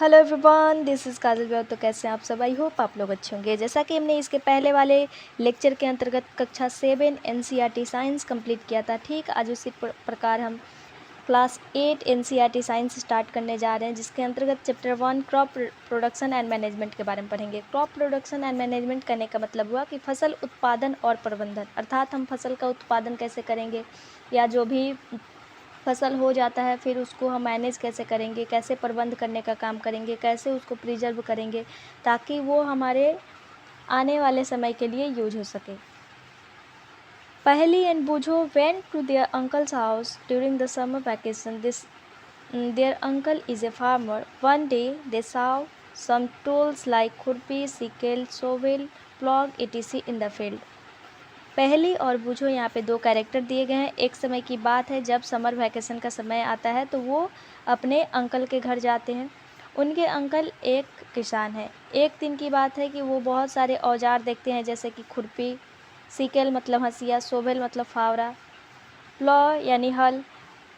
Hello everyone, this is काजल ब्याह। तो कैसे हैं आप सब? आई होप आप लोग अच्छे होंगे। जैसा कि हमने इसके पहले वाले लेक्चर के अंतर्गत कक्षा 7 एनसीईआरटी साइंस कंप्लीट किया था, ठीक आज उसी प्रकार हम क्लास 8 एनसीईआरटी साइंस स्टार्ट करने जा रहे हैं, जिसके अंतर्गत chapter 1 crop production and management के बारे में पढ़ेंगे। क्रॉप प्रोडक्शन एंड मैनेजमेंट करने का मतलब हुआ कि फसल उत्पादन और प्रबंधन, अर्थात हम फसल का उत्पादन कैसे करेंगे या जो भी फसल हो जाता है फिर उसको हम मैनेज कैसे करेंगे, कैसे प्रबंध करने का काम करेंगे, कैसे उसको प्रिजर्व करेंगे ताकि वो हमारे आने वाले समय के लिए यूज हो सके। Paheli and Boojho went to their uncle's house during the summer vacation. Their uncle is a farmer. One day they saw some tools like खुरपी, sickle, shovel, plough etc in the field. Paheli और बूझो यहाँ पे दो कैरेक्टर दिए गए हैं। एक समय की बात है जब समर वैकेशन का समय आता है तो वो अपने अंकल के घर जाते हैं। उनके अंकल एक किसान हैं। एक दिन की बात है कि वो बहुत सारे औजार देखते हैं, जैसे कि खुरपी, सिकल मतलब हंसिया, सोबेल मतलब फावड़ा, प्लॉ यानी हल,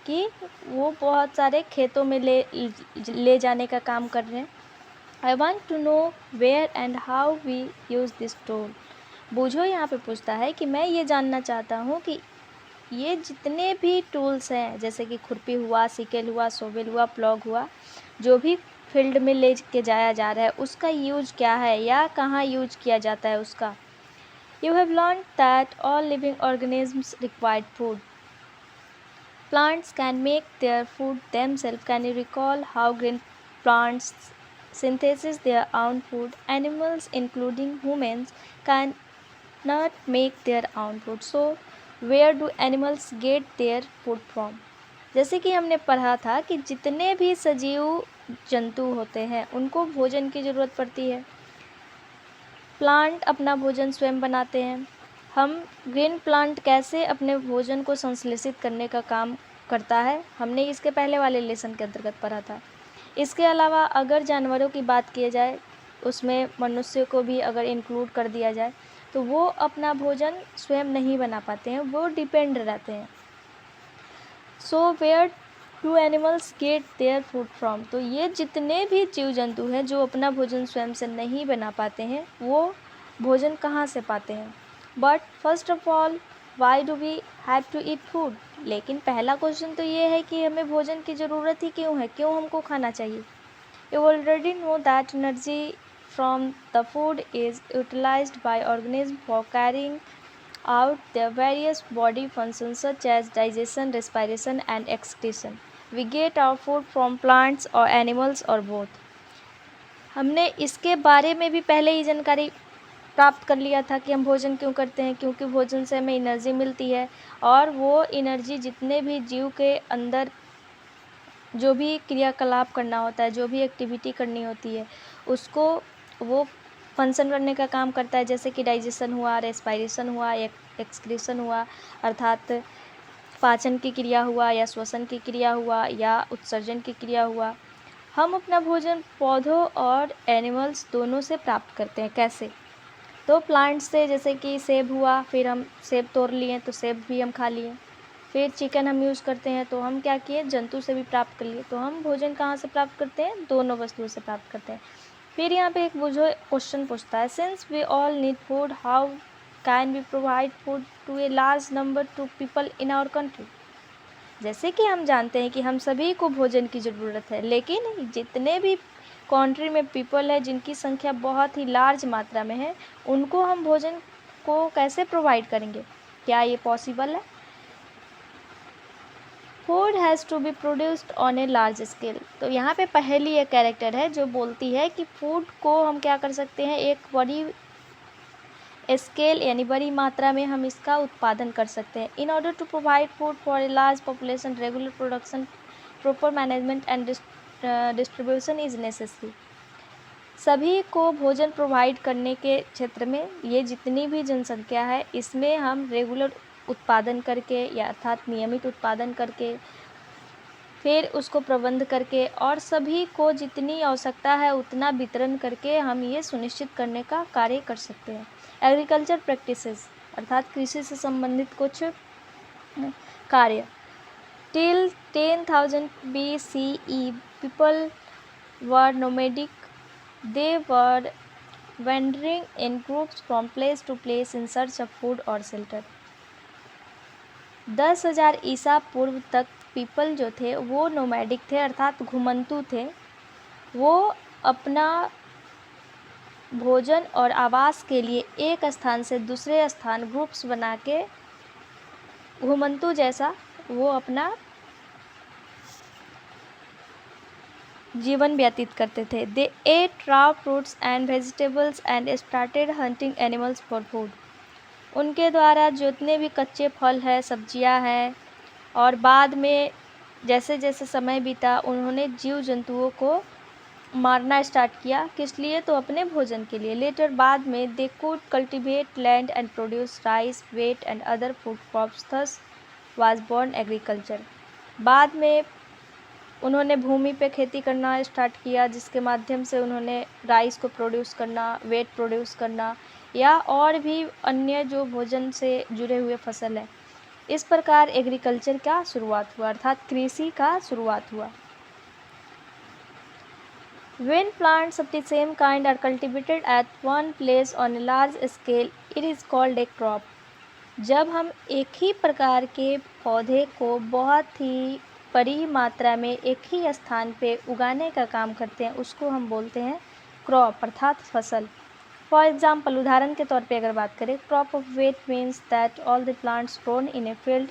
कि वो बहुत सारे खेतों में ले जाने का काम कर रहे हैं। I want to know where and how we use this tool. Boojho यहाँ पे पूछता है कि मैं ये जानना चाहता हूँ कि ये जितने भी टूल्स हैं, जैसे कि खुरपी हुआ, सिकल हुआ, सोबेल हुआ, प्लॉग हुआ, जो भी फील्ड में ले के जाया जा रहा है उसका यूज क्या है या कहाँ यूज किया जाता है उसका। You have learn that all living organisms required food. Plants can make their food themselves. Can you recall how green plants synthesize their own food? Animals, including humans, cannot make their own food. So, where do animals get their food from? जैसे कि हमने पढ़ा था कि जितने भी सजीव जंतु होते हैं उनको भोजन की ज़रूरत पड़ती है। प्लांट अपना भोजन स्वयं बनाते हैं। हम ग्रीन प्लांट कैसे अपने भोजन को संश्लेषित करने का काम करता है, हमने इसके पहले वाले लेसन के अंतर्गत पढ़ा था। इसके अलावा अगर जानवरों की बात की जाए, उसमें मनुष्य को भी अगर इंक्लूड कर दिया जाए, तो वो अपना भोजन स्वयं नहीं बना पाते हैं, वो डिपेंड रहते हैं। So where do animals get their food from. तो ये जितने भी जीव जंतु हैं जो अपना भोजन स्वयं से नहीं बना पाते हैं, वो भोजन कहाँ से पाते हैं। But first of all, why do we have to eat food. लेकिन पहला क्वेश्चन तो ये है कि हमें भोजन की ज़रूरत ही क्यों है, क्यों हमको खाना चाहिए। You already know that energy from the food is utilised by organism for carrying out their various body functions such as digestion, respiration and excretion. We get our food from plants or animals or both. हमने इसके बारे में भी पहले ही जानकारी प्राप्त कर लिया था कि हम भोजन क्यों करते हैं, क्योंकि भोजन से हमें एनर्जी मिलती है और वो एनर्जी जितने भी जीव के अंदर जो भी क्रियाकलाप करना होता है, जो भी एक्टिविटी करनी होती है, उसको वो फंक्शन करने का काम करता है, जैसे कि डाइजेशन हुआ, रेस्पायरेशन हुआ, एक्सक्रीशन हुआ, अर्थात पाचन की क्रिया हुआ या श्वसन की क्रिया हुआ या उत्सर्जन की क्रिया हुआ। हम अपना भोजन पौधों और एनिमल्स दोनों से प्राप्त करते हैं। कैसे? तो प्लांट से, जैसे कि सेब हुआ, फिर हम सेब तोड़ लिए तो सेब भी हम खा लिए। फिर चिकन हम यूज़ करते हैं तो हम क्या किए, जंतु से भी प्राप्त कर लिए। तो हम भोजन कहाँ से प्राप्त करते हैं, दोनों वस्तुओं से प्राप्त करते हैं। फिर यहाँ पे एक बुझो क्वेश्चन पूछता है, since we all need food, how can we provide food to a large number to people in our country. जैसे कि हम जानते हैं कि हम सभी को भोजन की ज़रूरत है, लेकिन जितने भी कंट्री में पीपल है जिनकी संख्या बहुत ही लार्ज मात्रा में है, उनको हम भोजन को कैसे प्रोवाइड करेंगे, क्या ये पॉसिबल है। Food has to be produced on a large scale. तो यहाँ पे पहली एक कैरेक्टर है जो बोलती है कि फूड को हम क्या कर सकते हैं, एक बड़ी स्केल यानी बड़ी मात्रा में हम इसका उत्पादन कर सकते हैं। In order to provide food for a large population, regular production, proper management and distribution is necessary. सभी को भोजन प्रोवाइड करने के क्षेत्र में ये जितनी भी जनसंख्या है, इसमें हम रेगुलर उत्पादन करके या अर्थात नियमित उत्पादन करके, फिर उसको प्रबंध करके और सभी को जितनी आवश्यकता है उतना वितरण करके हम ये सुनिश्चित करने का कार्य कर सकते हैं। एग्रीकल्चर प्रैक्टिसेस अर्थात कृषि से संबंधित कुछ कार्य। Till 10,000 BCE people were nomadic. They were wandering in groups from place to place in search of food or shelter. 10,000 ईसा पूर्व तक पीपल जो थे वो नोमैडिक थे, अर्थात घुमंतु थे। वो अपना भोजन और आवास के लिए एक स्थान से दूसरे स्थान ग्रुप्स बना के घुमंतु जैसा वो अपना जीवन व्यतीत करते थे। They ate raw fruits and vegetables and started hunting animals for food. उनके द्वारा जितने भी कच्चे फल है, सब्जियां हैं, और बाद में जैसे जैसे समय बीता उन्होंने जीव जंतुओं को मारना स्टार्ट किया। किस लिए? तो अपने भोजन के लिए। लेटर बाद में they could cultivate land and produce rice, wheat and other food crops, thus was born agriculture. बाद में उन्होंने भूमि पे खेती करना स्टार्ट किया, जिसके माध्यम से उन्होंने राइस को प्रोड्यूस करना, वेट प्रोड्यूस करना, या और भी अन्य जो भोजन से जुड़े हुए फसल है। इस प्रकार एग्रीकल्चर का शुरुआत हुआ, अर्थात कृषि का शुरुआत हुआ। When plants of the same kind are cultivated at one place on a large scale, it is called a crop. जब हम एक ही प्रकार के पौधे को बहुत ही बड़ी मात्रा में एक ही स्थान पे उगाने का काम करते हैं, उसको हम बोलते हैं क्रॉप, अर्थात फसल। फॉर एग्जाम्पल, उदाहरण के तौर पे अगर बात करें, crop of wheat means that all the plants grown in a field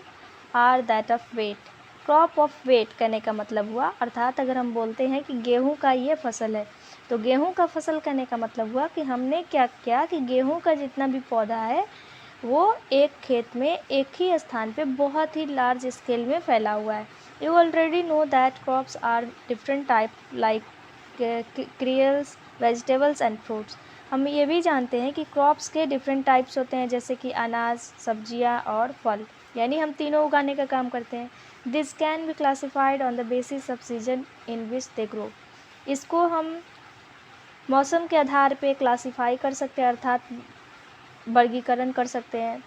are that of wheat. Crop of wheat कहने का मतलब हुआ, अर्थात अगर हम बोलते हैं कि गेहूं का ये फसल है, तो गेहूं का फसल कहने का मतलब हुआ कि हमने क्या किया कि गेहूं का जितना भी पौधा है वो एक खेत में एक ही स्थान पे बहुत ही लार्ज स्केल में फैला हुआ है। You already know that crops are different type like cereals, vegetables and fruits. हम ये भी जानते हैं कि क्रॉप्स के डिफरेंट टाइप्स होते हैं, जैसे कि अनाज, सब्जियां और फल, यानी हम तीनों उगाने का काम करते हैं। This can be classified on the basis off season in which they grow. इसको हम मौसम के आधार पे क्लासिफाई कर सकते हैं, अर्थात वर्गीकरण कर सकते हैं,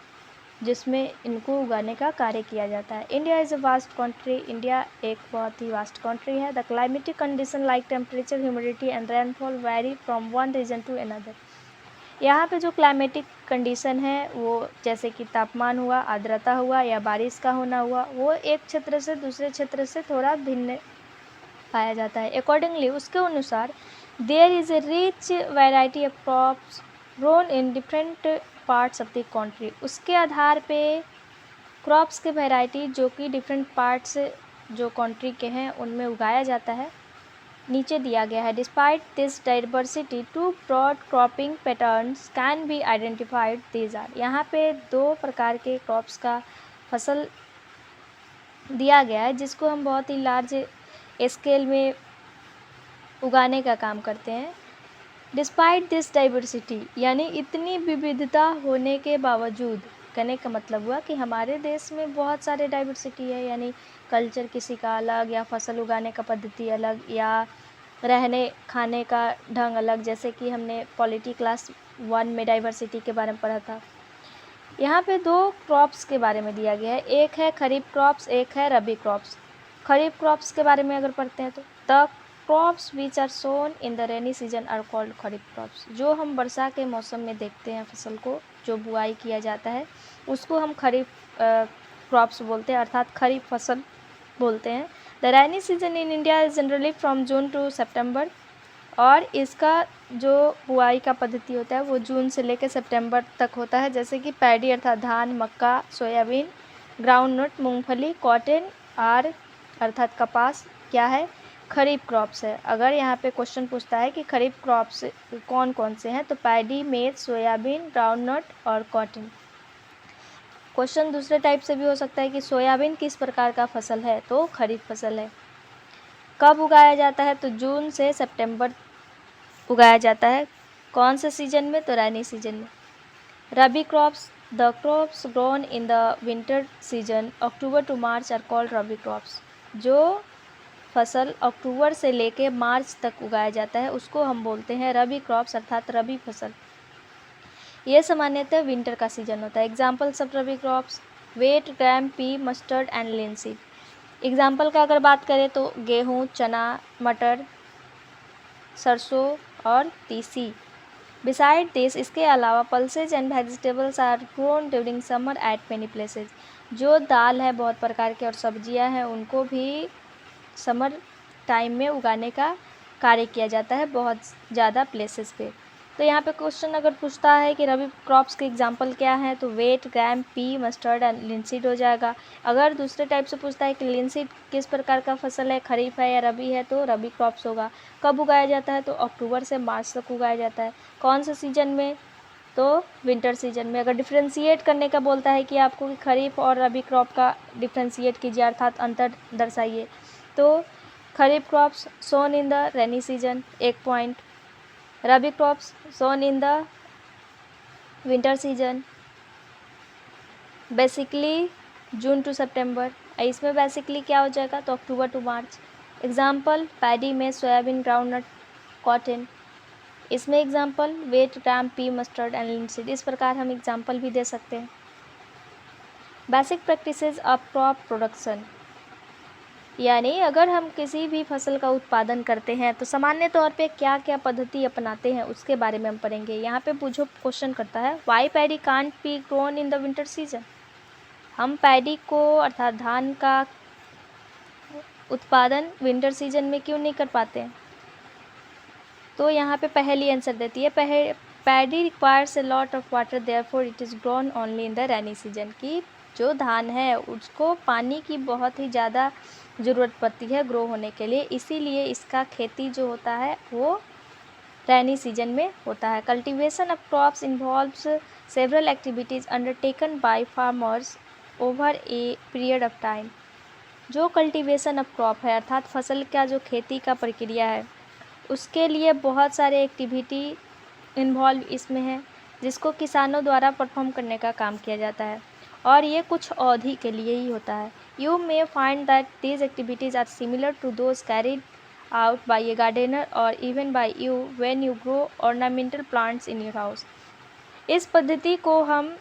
जिसमें इनको उगाने का कार्य किया जाता है। India is a vast country. India एक बहुत ही वास्ट कंट्री है। The climatic condition like temperature, humidity and rainfall vary from one region to another. यहाँ पे जो क्लाइमेटिक कंडीशन है वो जैसे कि तापमान हुआ, आर्द्रता हुआ या बारिश का होना हुआ, वो एक क्षेत्र से दूसरे क्षेत्र से थोड़ा भिन्न पाया जाता है। अकॉर्डिंगली उसके अनुसार there is a rich variety of crops grown in different parts of the country. उसके आधार पे क्रॉप्स के वैरायटी जो कि डिफरेंट पार्ट्स जो कंट्री के हैं उनमें उगाया जाता है, नीचे दिया गया है। Despite this diversity two broad cropping patterns can be identified. These are, यहाँ पे दो प्रकार के क्रॉप्स का फसल दिया गया है जिसको हम बहुत ही लार्ज स्केल में उगाने का काम करते हैं। डिस्पाइट दिस डाइवर्सिटी, यानी इतनी विविधता होने के बावजूद, कहने का मतलब हुआ कि हमारे देश में बहुत सारे डाइवर्सिटी है, यानी कल्चर किसी का अलग, या फसल उगाने का पद्धति अलग, या रहने खाने का ढंग अलग, जैसे कि हमने पॉलिटी क्लास 1 में डाइवर्सिटी के बारे में पढ़ा था। यहाँ पे दो क्रॉप्स के बारे में दिया गया है, एक है खरीफ क्रॉप्स, एक है रबी क्रॉप्स। खरीफ क्रॉप्स के बारे में अगर पढ़ते हैं तो the crops which are sown in the rainy season are called kharif crops. जो हम वर्षा के मौसम में देखते हैं फसल को जो बुआई किया जाता है उसको हम खरीफ क्रॉप्स बोलते हैं, अर्थात खरीफ फसल बोलते हैं। The rainy season in India is generally from June to September, और इसका जो बुआई का पद्धति होता है वो जून से लेकर सितंबर तक होता है। जैसे कि पैडी अर्थात धान, मक्का, सोयाबीन, ग्राउंडनट, मूंगफली, कॉटन आर अर्थात कपास क्या है, खरीफ क्रॉप्स है। अगर यहाँ पे क्वेश्चन पूछता है कि खरीफ क्रॉप्स कौन कौन से हैं, तो पैडी, मेज, सोयाबीन, ग्राउंडनट और कॉटन। क्वेश्चन दूसरे टाइप से भी हो सकता है कि सोयाबीन किस प्रकार का फसल है, तो खरीफ फसल है। कब उगाया जाता है, तो जून से सितंबर उगाया जाता है। कौन से सीजन में, तो रानी सीजन में। Rabi crops, the crops grown in the winter season October to March are called rabi crops. जो फसल अक्टूबर से लेके मार्च तक उगाया जाता है उसको हम बोलते हैं रबी क्रॉप्स, अर्थात रबी फसल। ये सामान्यतः विंटर का सीजन होता है। Examples of rabi crops wheat, gram, pea, mustard and linseed. Example का अगर बात करें तो गेहूँ, चना, मटर, सरसों और तीसी। बिसाइड दिस, इसके अलावा pulses and vegetables are grown during summer at many places. जो दाल है बहुत प्रकार के और सब्जियां हैं उनको भी समर टाइम में उगाने का कार्य किया जाता है बहुत ज़्यादा प्लेसेस पे। तो यहाँ पे क्वेश्चन अगर पूछता है कि रबी क्रॉप्स के एग्जांपल क्या हैं, तो wheat, gram, pea, mustard and linseed हो जाएगा। अगर दूसरे टाइप से पूछता है कि लिनसीड किस प्रकार का फसल है, खरीफ है या रबी है, तो रबी क्रॉप्स होगा। कब उगाया जाता है, तो अक्टूबर से मार्च तक उगाया जाता है। कौन से सीजन में, तो विंटर सीजन में। अगर डिफ्रेंशिएट करने का बोलता है कि आपको कि खरीफ और रबी क्रॉप का डिफ्रेंशिएट कीजिए अर्थात अंतर दर्शाइए, तो kharif crops sown in the rainy season 1 point, rabi crops sown in the winter season basically June to September. इसमें बेसिकली क्या हो जाएगा, तो October to March. Example paddy में सोयाबीन, ग्राउंडनट, कॉटन। इसमें example wheat, gram, pea, mustard and linseed. इस प्रकार हम एग्जाम्पल भी दे सकते हैं। Basic practices of crop production, यानी अगर हम किसी भी फसल का उत्पादन करते हैं तो सामान्य तौर पे क्या क्या पद्धति अपनाते हैं उसके बारे में हम पढ़ेंगे। यहाँ पे पूछो क्वेश्चन करता है why paddy can't be grown in the winter season. हम पैडी को अर्थात धान का उत्पादन विंटर सीजन में क्यों नहीं कर पाते हैं, तो यहाँ पे पहली आंसर देती है paddy requires a lot of water therefore it is grown only in the rainy season. की जो धान है उसको पानी की बहुत ही ज़्यादा ज़रूरत पड़ती है ग्रो होने के लिए, इसीलिए इसका खेती जो होता है वो रेनी सीजन में होता है। Cultivation of crops involves several activities undertaken by farmers over a period of time. जो कल्टीवेशन ऑफ क्रॉप है अर्थात फसल का जो खेती का प्रक्रिया है उसके लिए बहुत सारे एक्टिविटी इन्वॉल्व इसमें है जिसको किसानों द्वारा परफॉर्म करने का काम किया जाता है और ये कुछ अवधि के लिए ही होता है। You may find that these activities are similar to those carried out by a gardener और even by you when you grow ornamental plants in your house. इस पद्धति को हम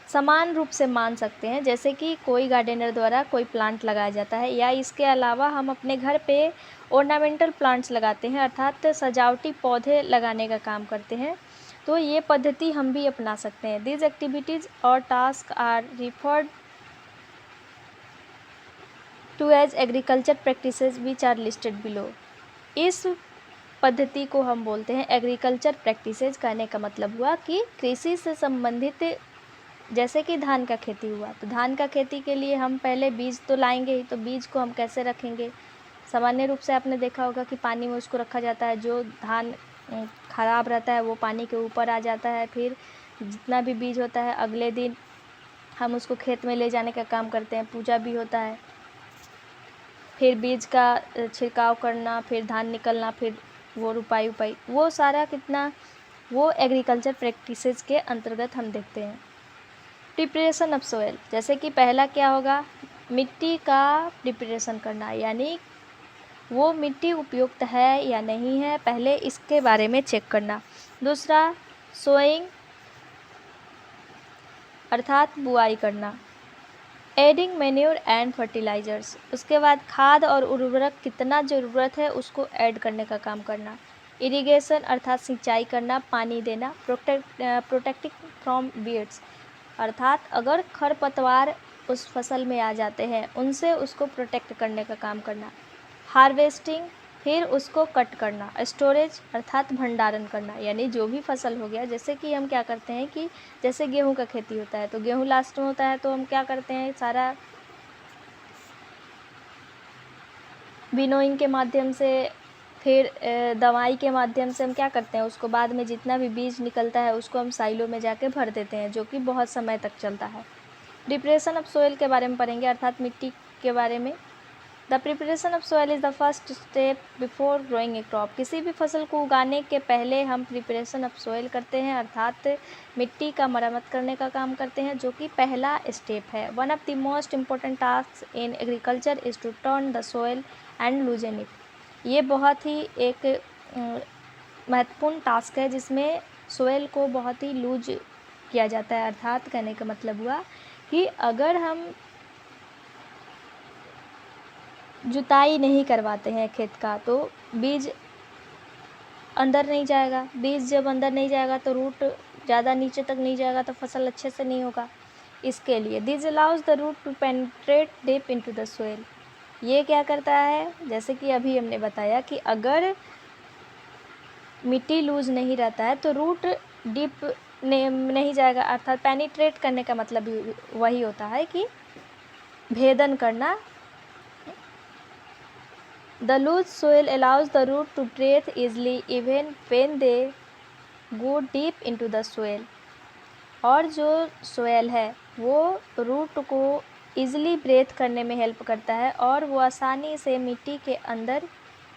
समान रूप से मान सकते हैं, जैसे कि कोई गार्डनर द्वारा कोई प्लांट लगाया जाता है या इसके अलावा हम अपने घर पे ऑर्नामेंटल प्लांट्स लगाते हैं अर्थात सजावटी पौधे लगाने का काम करते हैं, तो ये पद्धति हम भी अपना सकते हैं। दीज एक्टिविटीज़ और task are referred to as agriculture practices which are listed below. इस पद्धति को हम बोलते हैं एग्रीकल्चर प्रैक्टिसेस। कहने का मतलब हुआ कि कृषि से संबंधित, जैसे कि धान का खेती हुआ तो धान का खेती के लिए हम पहले बीज तो लाएंगे ही, तो बीज को हम कैसे रखेंगे। सामान्य रूप से आपने देखा होगा कि पानी में उसको रखा जाता है, जो धान खराब रहता है वो पानी के ऊपर आ जाता है, फिर जितना भी बीज होता है अगले दिन हम उसको खेत में ले जाने का काम करते हैं, पूजा भी होता है, फिर बीज का छिड़काव करना, फिर धान निकलना, फिर वो रुपाई उपाई, वो सारा कितना वो एग्रीकल्चर प्रैक्टिसेस के अंतर्गत हम देखते हैं। प्रिपरेशन ऑफ सोयल, जैसे कि पहला क्या होगा, मिट्टी का प्रिपरेशन करना, यानी वो मिट्टी उपयुक्त है या नहीं है पहले इसके बारे में चेक करना। दूसरा सोइंग अर्थात बुआई करना। एडिंग मैन्योर एंड फर्टिलाइजर्स, उसके बाद खाद और उर्वरक कितना ज़रूरत है उसको ऐड करने का काम करना। इरिगेशन अर्थात सिंचाई करना, पानी देना। प्रोटेक्टिंग फ्रॉम वीड्स अर्थात अगर खरपतवार उस फसल में आ जाते हैं उनसे उसको प्रोटेक्ट करने का काम करना। हार्वेस्टिंग, फिर उसको कट करना। स्टोरेज अर्थात भंडारण करना, यानी जो भी फसल हो गया, जैसे कि हम क्या करते हैं कि जैसे गेहूं का खेती होता है तो गेहूं लास्ट में होता है तो हम क्या करते हैं सारा विनोइंग के माध्यम से, फिर दवाई के माध्यम से हम क्या करते हैं उसको बाद में जितना भी बीज निकलता है उसको हम साइलों में जाके भर देते हैं, जो कि बहुत समय तक चलता है। प्रिपरेशन ऑफ सोइल के बारे में पढ़ेंगे अर्थात मिट्टी के बारे में। The preparation of soil is the first step before growing A crop. किसी भी फसल को उगाने के पहले हम प्रिपरेशन ऑफ सोइल करते हैं अर्थात मिट्टी का मरम्मत करने का काम करते हैं, जो कि पहला स्टेप है। One of the most important task in agriculture is to turn the soil and loosen it. ये बहुत ही एक महत्वपूर्ण टास्क है जिसमें सोइल को बहुत ही लूज किया जाता है, अर्थात कहने का मतलब हुआ कि अगर हम जुताई नहीं करवाते हैं खेत का तो बीज अंदर नहीं जाएगा। बीज जब अंदर नहीं जाएगा तो रूट ज़्यादा नीचे तक नहीं जाएगा तो फसल अच्छे से नहीं होगा। इसके लिए this allows the root to penetrate deep into the soil. ये क्या करता है, जैसे कि अभी हमने बताया कि अगर मिट्टी लूज नहीं रहता है तो रूट डीप नहीं जाएगा, अर्थात पेनिट्रेट करने का मतलब वही होता है कि भेदन करना। The loose soil allows the root to breathe easily even when they go deep into the soil। और जो सोयल है वो रूट को ईज़िली ब्रेथ करने में हेल्प करता है और वो आसानी से मिट्टी के अंदर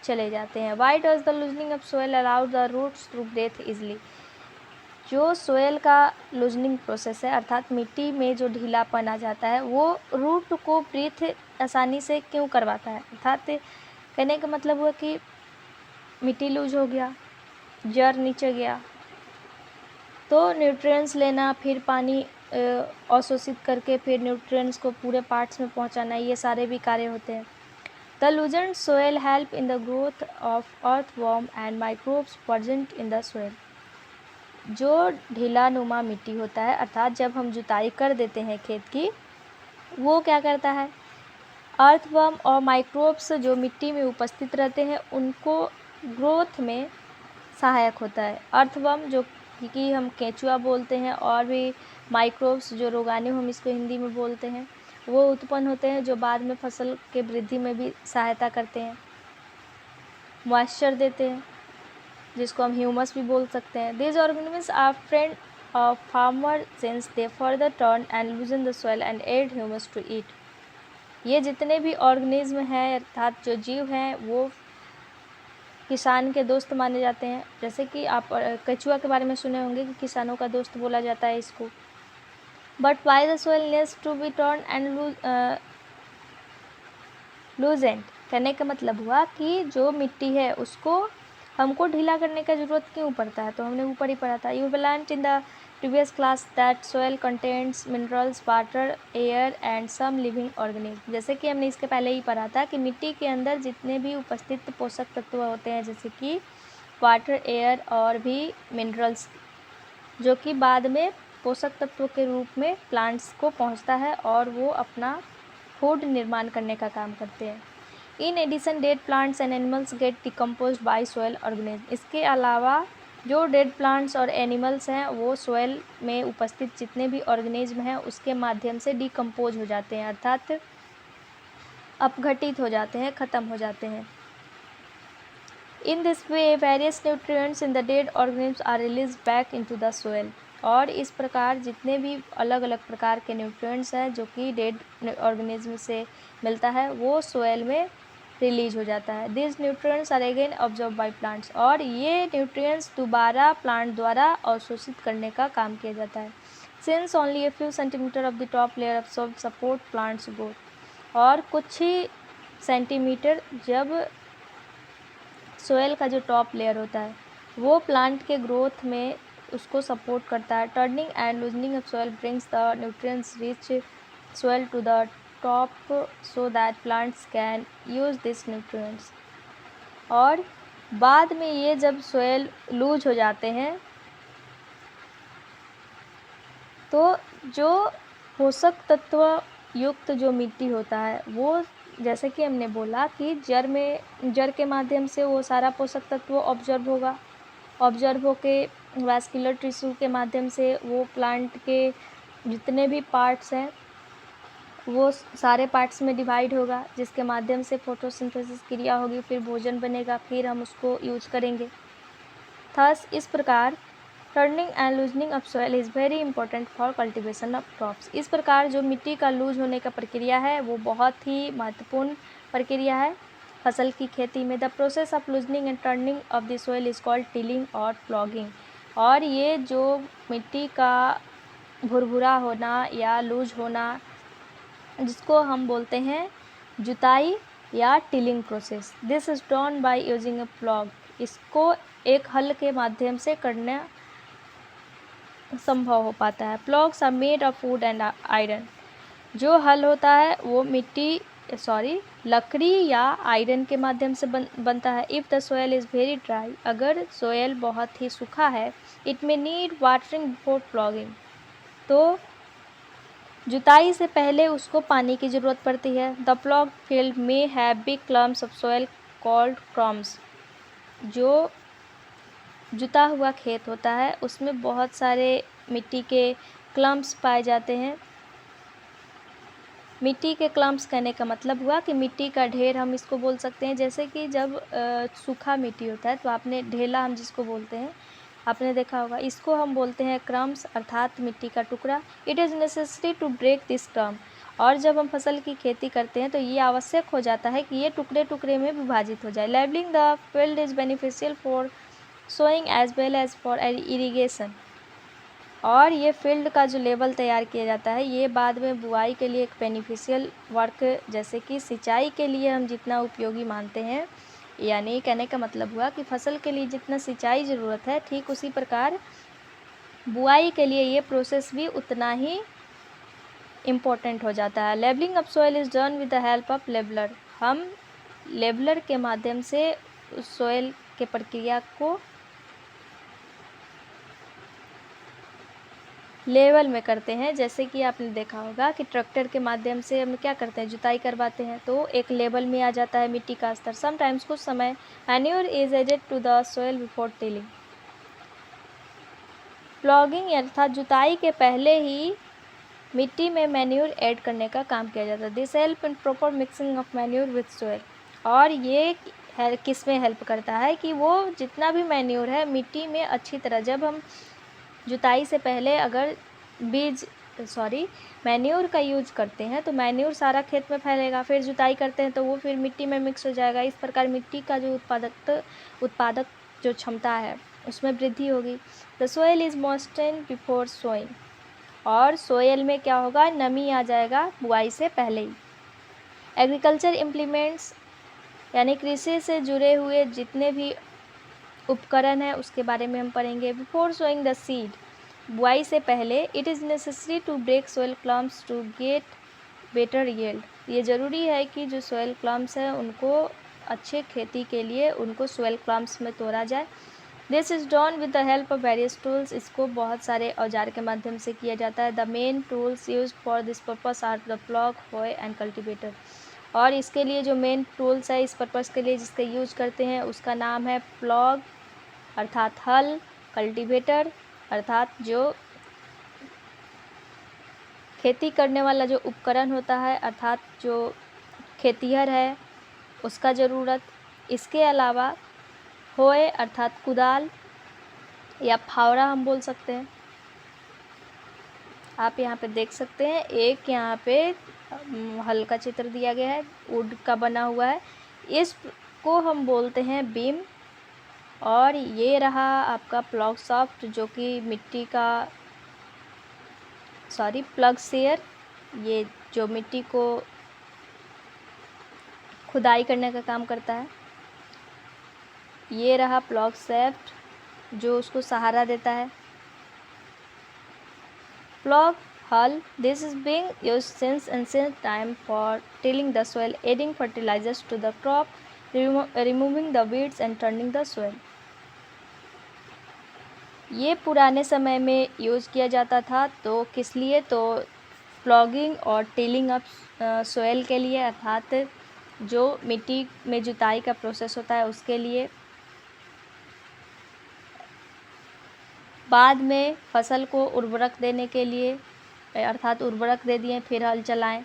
चले जाते हैं। Why does the loosening of soil allow the roots to breathe easily? जो सोयल का लूजनिंग प्रोसेस है अर्थात मिट्टी में जो ढीलापन आ जाता है वो रूट को ब्रीथ आसानी से क्यों करवाता है, अर्थात कहने का मतलब हुआ कि मिट्टी लूज हो गया, जड़ नीचे गया तो न्यूट्रिएंट्स लेना, फिर पानी अवशोषित करके फिर न्यूट्रिएंट्स को पूरे पार्ट्स में पहुंचाना, ये सारे भी कार्य होते हैं। The loosened soil help in the growth of earthworm and microbes present in the soil. जो ढीला नुमा मिट्टी होता है अर्थात जब हम जुताई कर देते हैं खेत की, वो क्या करता है, अर्थवर्म और माइक्रोब्स जो मिट्टी में उपस्थित रहते हैं उनको ग्रोथ में सहायक होता है। अर्थवर्म जो कि हम केंचुआ बोलते हैं और भी माइक्रोब्स जो रोगाणु हम इसको हिंदी में बोलते हैं वो उत्पन्न होते हैं जो बाद में फसल के वृद्धि में भी सहायता करते हैं, मॉइस्चर देते हैं जिसको हम ह्यूमस भी बोल सकते हैं। These organisms are friend of farmer since they further turn and loosen the soil and aid humus to eat। ये जितने भी ऑर्गेनिज्म हैं अर्थात जो जीव हैं वो किसान के दोस्त माने जाते हैं। जैसे कि आप केंचुआ के बारे में सुने होंगे कि किसानों का दोस्त बोला जाता है इसको। But why the soil needs to be turn and loosened, कहने का मतलब हुआ कि जो मिट्टी है उसको हमको ढीला करने का ज़रूरत क्यों पड़ता है, तो हमने ऊपर ही पढ़ा था। You learned in the previous class that soil contains minerals, water, air and some living organism. जैसे कि हमने इसके पहले ही पढ़ा था कि मिट्टी के अंदर जितने भी उपस्थित पोषक तत्व होते हैं जैसे कि वाटर, एयर और भी मिनरल्स, जो कि बाद में पोषक तत्वों के रूप में प्लांट्स को पहुंचता है और वो अपना फूड निर्माण करने का काम करते हैं। In addition dead plants and animals get decompose by soil organism. इसके अलावा जो डेड प्लांट्स और एनिमल्स हैं वो सोयल में उपस्थित जितने भी ऑर्गेनिज्म हैं उसके माध्यम से डिकम्पोज हो जाते हैं, अर्थात अपघटित हो जाते हैं, ख़त्म हो जाते हैं। In this way various nutrients in the dead organism are release back into the soil. और इस प्रकार जितने भी अलग अलग प्रकार के न्यूट्रिएंट्स हैं जो कि डेड ऑर्गेनिज्म से मिलता है वो सोयल में रिलीज हो जाता है। This nutrients are again observe by plants. और ये न्यूट्रिएंट्स दोबारा प्लांट द्वारा अवशोषित करने का काम किया जाता है। Since only a few centimetre of the top layer absorb support plants growth. और कुछ ही सेंटीमीटर जब सोयल का जो टॉप लेयर होता है वो प्लांट के ग्रोथ में उसको सपोर्ट करता है। Turning and loosening of soil brings the nutrients rich soil to the top so that plants can use this nutrients. और बाद में ये जब सोयल लूज हो जाते हैं तो जो पोषक तत्व युक्त जो मिट्टी होता है वो, जैसे कि हमने बोला कि जड़ के माध्यम से वो सारा पोषक तत्व ऑब्जर्व होगा, ऑब्जर्व होके वैस्कुलर टिश्यू के माध्यम से वो प्लांट के जितने भी पार्ट्स हैं वो सारे पार्ट्स में डिवाइड होगा जिसके माध्यम से फोटोसिंथेसिस क्रिया होगी, फिर भोजन बनेगा, फिर हम उसको यूज करेंगे। थस इस प्रकार turning and loosening of soil is very important for cultivation of crops. इस प्रकार जो मिट्टी का लूज होने का प्रक्रिया है वो बहुत ही महत्वपूर्ण प्रक्रिया है फसल की खेती में। The process of loosening and turning of the soil is called tilling और प्लॉगिंग। और ये जो मिट्टी का भुरभुरा होना या लूज होना जिसको हम बोलते हैं जुताई या tilling process, this is done by using a plough. इसको एक हल के माध्यम से करना संभव हो पाता है। Ploughs are made of wood and iron. जो हल होता है वो लकड़ी या आयरन के माध्यम से बनता है। If the soil is very dry, अगर सोयल बहुत ही सूखा है, it may need watering before plogging, तो जुताई से पहले उसको पानी की ज़रूरत पड़ती है। The ploughed field may have big clumps of soil called crumbs, जो जुता हुआ खेत होता है उसमें बहुत सारे मिट्टी के क्लम्प्स पाए जाते हैं। मिट्टी के क्लम्प्स कहने का मतलब हुआ कि मिट्टी का ढेर हम इसको बोल सकते हैं। जैसे कि जब सूखा मिट्टी होता है तो आपने ढेला हम जिसको बोलते हैं, आपने देखा होगा, इसको हम बोलते हैं क्रम्स अर्थात मिट्टी का टुकड़ा। It is necessary to break this crumb, और जब हम फसल की खेती करते हैं तो ये आवश्यक हो जाता है कि ये टुकड़े टुकड़े में विभाजित हो जाए। Levelling the field is beneficial for sowing as well as for irrigation, और ये फील्ड का जो लेवल तैयार किया जाता है ये बाद में बुआई के लिए एक बेनिफिशियल वर्क, जैसे कि सिंचाई के लिए हम जितना उपयोगी मानते हैं, यानी कहने का मतलब हुआ कि फसल के लिए जितना सिंचाई ज़रूरत है, ठीक उसी प्रकार बुआई के लिए ये प्रोसेस भी उतना ही इम्पोर्टेंट हो जाता है। Levelling of soil is done with the help of leveller, हम लेवलर के माध्यम से उस सोइल के प्रक्रिया को लेवल में करते हैं। जैसे कि आपने देखा होगा कि ट्रैक्टर के माध्यम से हम क्या करते हैं, जुताई करवाते हैं, तो एक लेवल में आ जाता है मिट्टी का स्तर। समटाइम्स कुछ समय manure is added to the soil before tilling, ploughing अर्थात जुताई के पहले ही मिट्टी में मैन्योर ऐड करने का काम किया जाता है। This help in proper mixing of manure with soil, और ये किस में हेल्प करता है कि वो जितना भी मैन्योर है मिट्टी में अच्छी तरह, जब हम जुताई से पहले अगर मैन्योर का यूज करते हैं तो मैन्योर सारा खेत में फैलेगा, फिर जुताई करते हैं तो वो फिर मिट्टी में मिक्स हो जाएगा। इस प्रकार मिट्टी का जो उत्पादक जो क्षमता है उसमें वृद्धि होगी। The soil is moistened before sowing, और सोयल में क्या होगा, नमी आ जाएगा बुआई से पहले ही। एग्रीकल्चर इम्प्लीमेंट्स यानी कृषि से जुड़े हुए जितने भी उपकरण है उसके बारे में हम पढ़ेंगे। बिफोर सोइंग द सीड, बुआई से पहले, it is necessary to break soil clumps to get better yield, ये ज़रूरी है कि जो सोइल क्लम्प्स है उनको अच्छे खेती के लिए उनको सोइल क्लम्प्स में तोड़ा जाए। This is done with the help of various tools, इसको बहुत सारे औजार के माध्यम से किया जाता है। The main tools use for this purpose are the plough, hoe and cultivator, और इसके लिए जो मेन टूल्स है इस पर्पस के लिए जिसका यूज करते हैं उसका नाम है प्लॉग अर्थात हल, कल्टीवेटर अर्थात जो खेती करने वाला जो उपकरण होता है अर्थात जो खेतिहर है उसका ज़रूरत। इसके अलावा होए अर्थात कुदाल या फावड़ा हम बोल सकते हैं। आप यहाँ पे देख सकते हैं एक यहाँ पे हल का चित्र दिया गया है, वुड का बना हुआ है, इसको हम बोलते हैं बीम। और ये रहा आपका प्लॉग सॉफ्ट जो कि मिट्टी का प्लग शेयर, ये जो मिट्टी को खुदाई करने का काम करता है। ये रहा प्लॉग शेफ्ट जो उसको सहारा देता है। प्लॉग हल, this is being used since ancient time for tilling the soil, adding fertilisers to the crop, removing the weeds and turning the soil. ये पुराने समय में यूज़ किया जाता था, तो किस लिए, तो प्लॉगिंग और टिलिंग ऑफ सोइल के लिए अर्थात जो मिट्टी में जुताई का प्रोसेस होता है उसके लिए। बाद में फसल को उर्वरक देने के लिए अर्थात उर्वरक दे दिए, फिर हल चलाएं,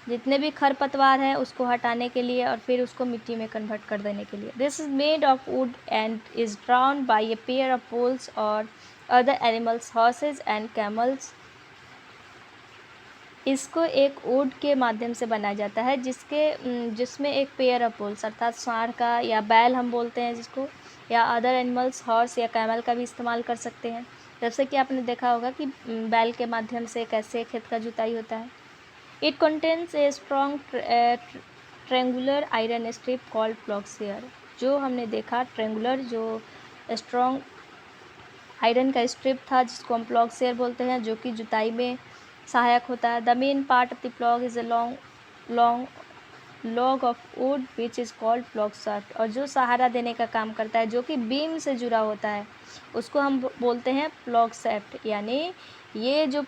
जितने भी खरपतवार हैं उसको हटाने के लिए और फिर उसको मिट्टी में कन्वर्ट कर देने के लिए। This is made of wood and is drawn by a pair of bulls और other animals, horses and camels. इसको एक वुड के माध्यम से बनाया जाता है जिसमें एक पेयर ऑफ बुल्स अर्थात सांड का या बैल हम बोलते हैं जिसको, या अदर एनिमल्स हॉर्स या कैमल का भी इस्तेमाल कर सकते हैं। जैसे कि आपने देखा होगा कि बैल के माध्यम से कैसे खेत का जुताई होता है। It contains a strong triangular iron strip called plough share, जो हमने देखा ट्रेंगुलर जो स्ट्रॉन्ग आयरन का स्ट्रिप था जिसको हम प्लॉग शेयर बोलते हैं, जो कि जुताई में सहायक होता है। The main part of the plough is a long log of wood which is called plug shaft, और जो सहारा देने का काम करता है, जो कि बीम से जुड़ा होता है, उसको हम बोलते हैं प्लग शाफ्ट। यानी ये जो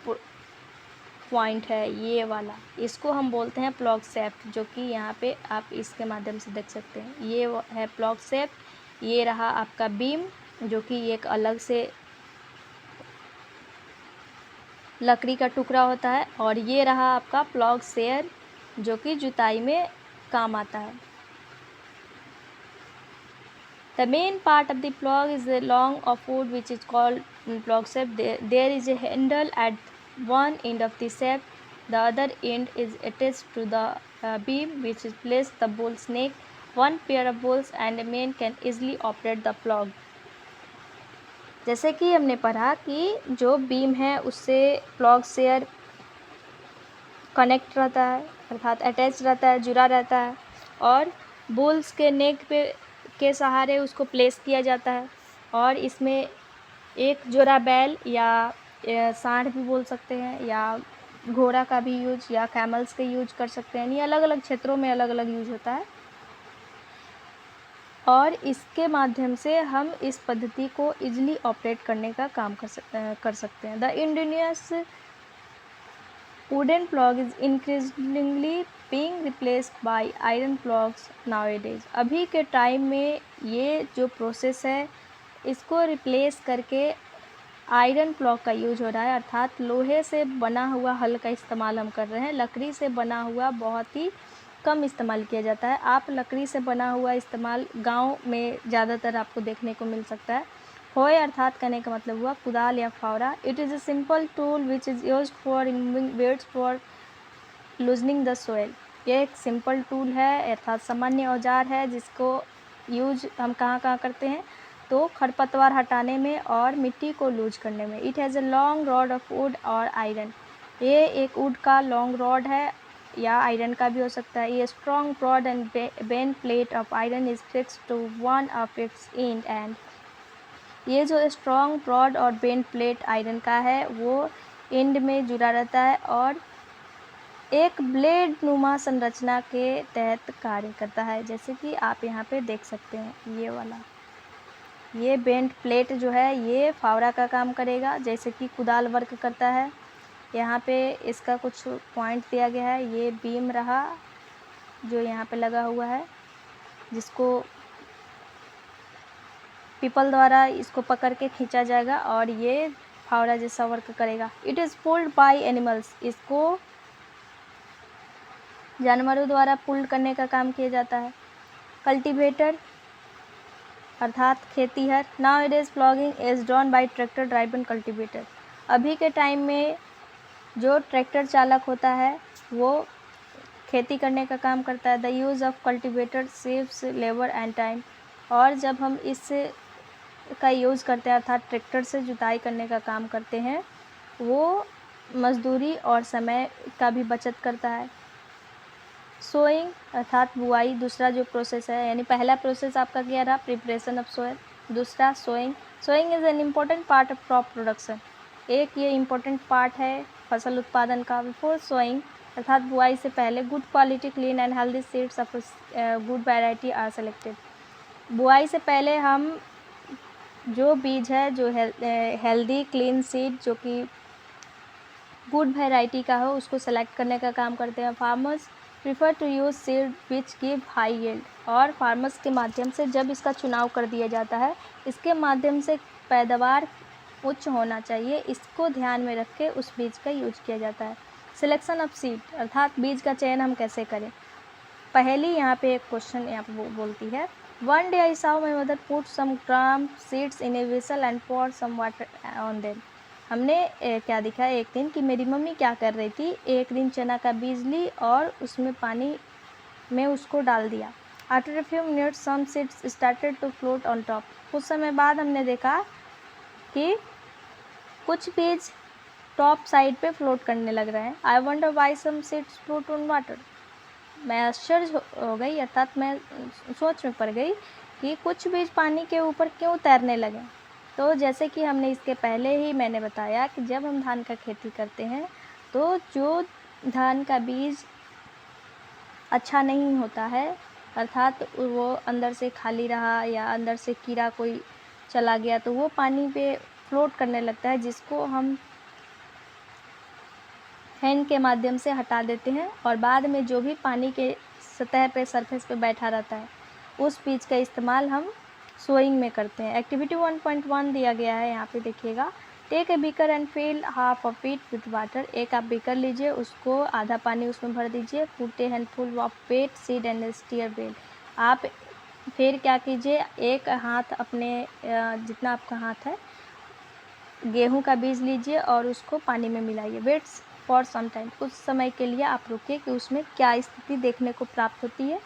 पॉइंट है ये वाला, इसको हम बोलते हैं प्लग शाफ्ट, जो कि यहाँ पे आप इसके माध्यम से देख सकते हैं। ये है प्लग शाफ्ट, ये रहा आपका बीम जो कि एक अलग से लकड़ी का टुकड़ा होता है, और ये रहा आपका प्लग शेयर जो कि जुताई में काम आता है। The main part of the plug is a long of wood which is called plug shaft. There is a handle at one end of the shaft. The other end is attached to the beam which is placed the bull's neck. One pair of bulls and a man can easily operate the plug. जैसे कि हमने पढ़ा कि जो beam है उससे plug share connect रहता है, अर्थात अटैच रहता है, जुड़ा रहता है, और बुल्स के नेक पे के सहारे उसको प्लेस किया जाता है। और इसमें एक जोड़ा बैल या सांड भी बोल सकते हैं, या घोड़ा का भी यूज, या कैमल्स के यूज कर सकते हैं। ये अलग अलग क्षेत्रों में अलग अलग यूज होता है, और इसके माध्यम से हम इस पद्धति को इजीली ऑपरेट करने का काम कर सकते हैं। The indigenous wooden plug is increasingly being replaced by iron plugs nowadays. अभी के टाइम में ये जो प्रोसेस है इसको रिप्लेस करके आयरन प्लग का यूज हो रहा है, अर्थात लोहे से बना हुआ हल का इस्तेमाल हम कर रहे हैं। लकड़ी से बना हुआ बहुत ही कम इस्तेमाल किया जाता है। आप लकड़ी से बना हुआ इस्तेमाल गांव में ज़्यादातर आपको देखने को मिल सकता है। होय अर्थात कहने का मतलब हुआ कुदाल या फावड़ा। It is a simple tool which is used for removing waits for loosening the soil. ये एक सिंपल टूल है, अर्थात सामान्य औजार है जिसको यूज हम कहाँ कहाँ करते हैं, तो खरपतवार हटाने में और मिट्टी को लूज करने में। It has a long rod of would और आयरन। ये एक वुड का लॉन्ग रॉड है या आयरन का भी हो सकता है। ये strong rod and bend plate of iron is fixed to one of its end. ये जो स्ट्रॉन्ग रॉड और बेंड प्लेट आयरन का है वो एंड में जुड़ा रहता है और एक ब्लेड नुमा संरचना के तहत कार्य करता है, जैसे कि आप यहाँ पे देख सकते हैं। ये वाला ये बेंड प्लेट जो है ये फावड़ा का काम करेगा, जैसे कि कुदाल वर्क करता है। यहाँ पे इसका कुछ पॉइंट दिया गया है। ये बीम रहा जो यहाँ पे लगा हुआ है, जिसको पीपल द्वारा इसको पकड़ के खींचा जाएगा और ये फावड़ा जैसा वर्क करेगा। It is pulled by animals. इसको जानवरों द्वारा पुल्ड करने का काम किया जाता है। कल्टीवेटर अर्थात खेतीहर। Now it is plogging is done by tractor driven cultivator. अभी के टाइम में जो ट्रैक्टर चालक होता है वो खेती करने का काम करता है। The use of cultivator saves labour and time. और जब हम इस का यूज़ करते हैं अर्थात ट्रैक्टर से जुताई करने का काम करते हैं, वो मजदूरी और समय का भी बचत करता है। सोइंग अर्थात बुआई दूसरा जो प्रोसेस है, यानी पहला प्रोसेस आपका क्या रहा, प्रिपरेशन ऑफ सोइल, दूसरा sowing. Sowing is an important part of crop production. एक ये इम्पोर्टेंट पार्ट है फसल उत्पादन का। बिफोर सोइंग अर्थात बुआई से पहले good quality clean and healthy seeds of good variety are selected. बुआई से पहले हम जो बीज है जो हेल्दी क्लीन सीड जो कि गुड वैरायटी का हो उसको सेलेक्ट करने का काम करते हैं। Farmers prefer to use seed which give high yield. और फार्मर्स के माध्यम से जब इसका चुनाव कर दिया जाता है, इसके माध्यम से पैदावार उच्च होना चाहिए, इसको ध्यान में रख के उस बीज का यूज किया जाता है। सिलेक्शन ऑफ सीड अर्थात बीज का चयन हम कैसे करें। पहली यहाँ पे एक क्वेश्चन यहाँ पे बोलती है, one day I saw my mother put some gram seeds in a vessel and pour some water on them। हमने क्या दिखा एक दिन कि मेरी मम्मी क्या कर रही थी, एक दिन चना का बीज ली और उसमें पानी में उसको डाल दिया। After a few minutes some seeds started to float on top. कुछ समय बाद हमने देखा कि कुछ बीज टॉप साइड पे फ्लोट करने लग रहे हैं। I wonder why some seeds float on water. मैं आश्चर्य हो गई अर्थात मैं सोच में पड़ गई कि कुछ बीज पानी के ऊपर क्यों तैरने लगे। तो जैसे कि हमने इसके पहले ही मैंने बताया कि जब हम धान का खेती करते हैं तो जो धान का बीज अच्छा नहीं होता है, अर्थात वो अंदर से खाली रहा या अंदर से कीड़ा कोई चला गया तो वो पानी पे फ्लोट करने लगता है, जिसको हम हैंड के माध्यम से हटा देते हैं और बाद में जो भी पानी के सतह पे सरफेस पे बैठा रहता है उस बीज का इस्तेमाल हम सोइंग में करते हैं। एक्टिविटी 1.1 दिया गया है, यहाँ पे देखिएगा। Take a beaker and fill half of it with water. एक आप बीकर लीजिए, उसको आधा पानी उसमें भर दीजिए। Put a handful of wheat seed and stir well. आप फिर क्या कीजिए, एक हाथ अपने जितना आपका हाथ है गेहूं का बीज लीजिए और उसको पानी में मिलाइए। वेट्स फॉर सम टाइम, कुछ समय के लिए आप रुकिए कि उसमें क्या स्थिति देखने को प्राप्त होती है।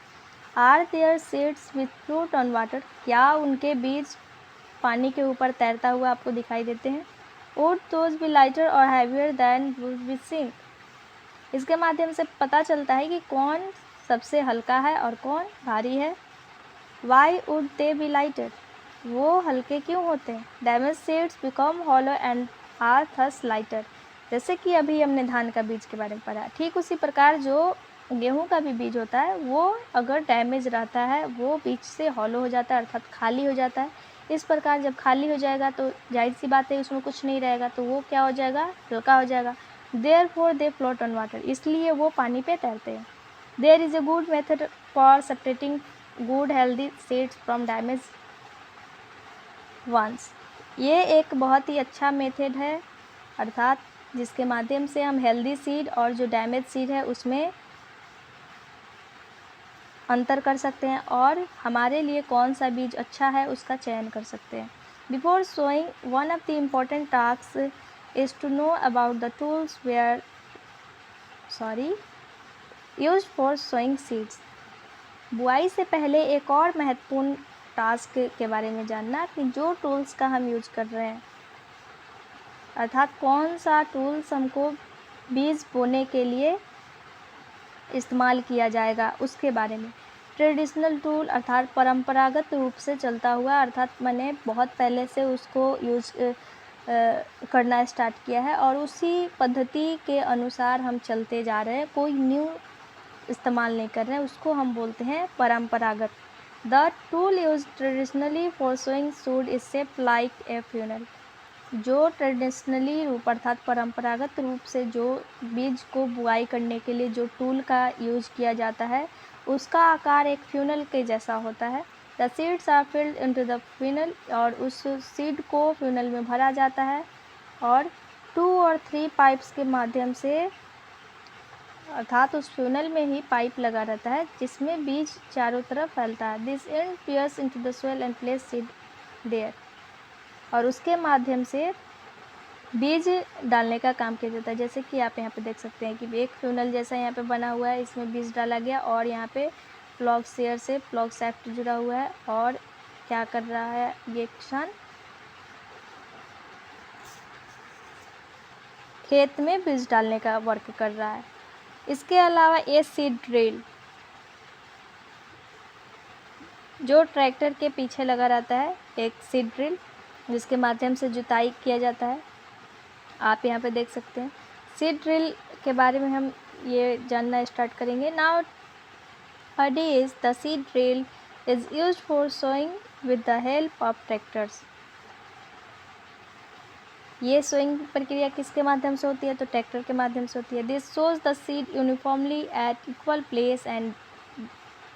Are there seeds with fruit on water, क्या उनके बीज पानी के ऊपर तैरता हुआ आपको दिखाई देते हैं। वुड दोज बी लाइटर और heavier than would be sink, इसके माध्यम से पता चलता है कि कौन सबसे हल्का है और कौन भारी है। Why would they be lighter, वो हल्के क्यों होते हैं। Damage seeds become hollow and are thus lighter, जैसे कि अभी हमने धान का बीज के बारे में पढ़ा, ठीक उसी प्रकार जो गेहूं का भी बीज होता है वो अगर डैमेज रहता है वो बीज से हॉलो हो जाता है, अर्थात खाली हो जाता है। इस प्रकार जब खाली हो जाएगा तो जाहिर सी बात है उसमें कुछ नहीं रहेगा, तो वो क्या हो जाएगा, हल्का हो जाएगा। Therefore they float on water, इसलिए वो पानी पे तैरते हैं। There is a good method for separating good healthy seeds from damage ones, ये एक बहुत ही अच्छा मेथड है, अर्थात जिसके माध्यम से हम हेल्दी सीड और जो डैमेज सीड है उसमें अंतर कर सकते हैं और हमारे लिए कौन सा बीज अच्छा है उसका चयन कर सकते हैं। Before sowing, one of the important task is to know about the tools used for sowing seeds. बुआई से पहले एक और महत्वपूर्ण टास्क के बारे में जानना कि जो टूल्स का हम यूज कर रहे हैं, अर्थात कौन सा टूल्स हमको बीज बोने के लिए इस्तेमाल किया जाएगा उसके बारे में। ट्रेडिशनल टूल अर्थात परंपरागत रूप से चलता हुआ, अर्थात मैंने बहुत पहले से उसको यूज करना स्टार्ट किया है और उसी पद्धति के अनुसार हम चलते जा रहे हैं, कोई न्यू इस्तेमाल नहीं कर रहे हैं, उसको हम बोलते हैं परंपरागत। The tool use traditionally for sowing seed is shaped like a funnel, जो ट्रेडिशनली रूप अर्थात परंपरागत रूप से जो बीज को बुआई करने के लिए जो टूल का यूज किया जाता है उसका आकार एक फ्यूनल के जैसा होता है। The seeds are filled into the funnel, और उस सीड को फ्यूनल में भरा जाता है और 2 और 3 पाइप्स के माध्यम से, अर्थात उस फ्यूनल में ही पाइप लगा रहता है जिसमें बीज चारों तरफ फैलता है। This end pierce into the soil and place seed there, और उसके माध्यम से बीज डालने का काम किया जाता है। जैसे कि आप यहाँ पे देख सकते हैं कि एक फ्यूनल जैसा यहाँ पे बना हुआ है, इसमें बीज डाला गया और यहाँ पे फ्लॉग शेयर से फ्लॉग शाफ्ट जुड़ा हुआ है और क्या कर रहा है ये किसान, खेत में बीज डालने का वर्क कर रहा है। इसके अलावा ये सीड ड्रिल जो ट्रैक्टर के पीछे लगा रहता है, एक सीड ड्रिल जिसके माध्यम से जुताई किया जाता है, आप यहाँ पे देख सकते हैं। सीड ड्रिल के बारे में हम ये जानना स्टार्ट करेंगे। Now nowadays the seed drill is used for sowing with the help of tractors. ये सोइंग प्रक्रिया किसके माध्यम से होती है, तो ट्रैक्टर के माध्यम से होती है। This sows the seed uniformly at equal place and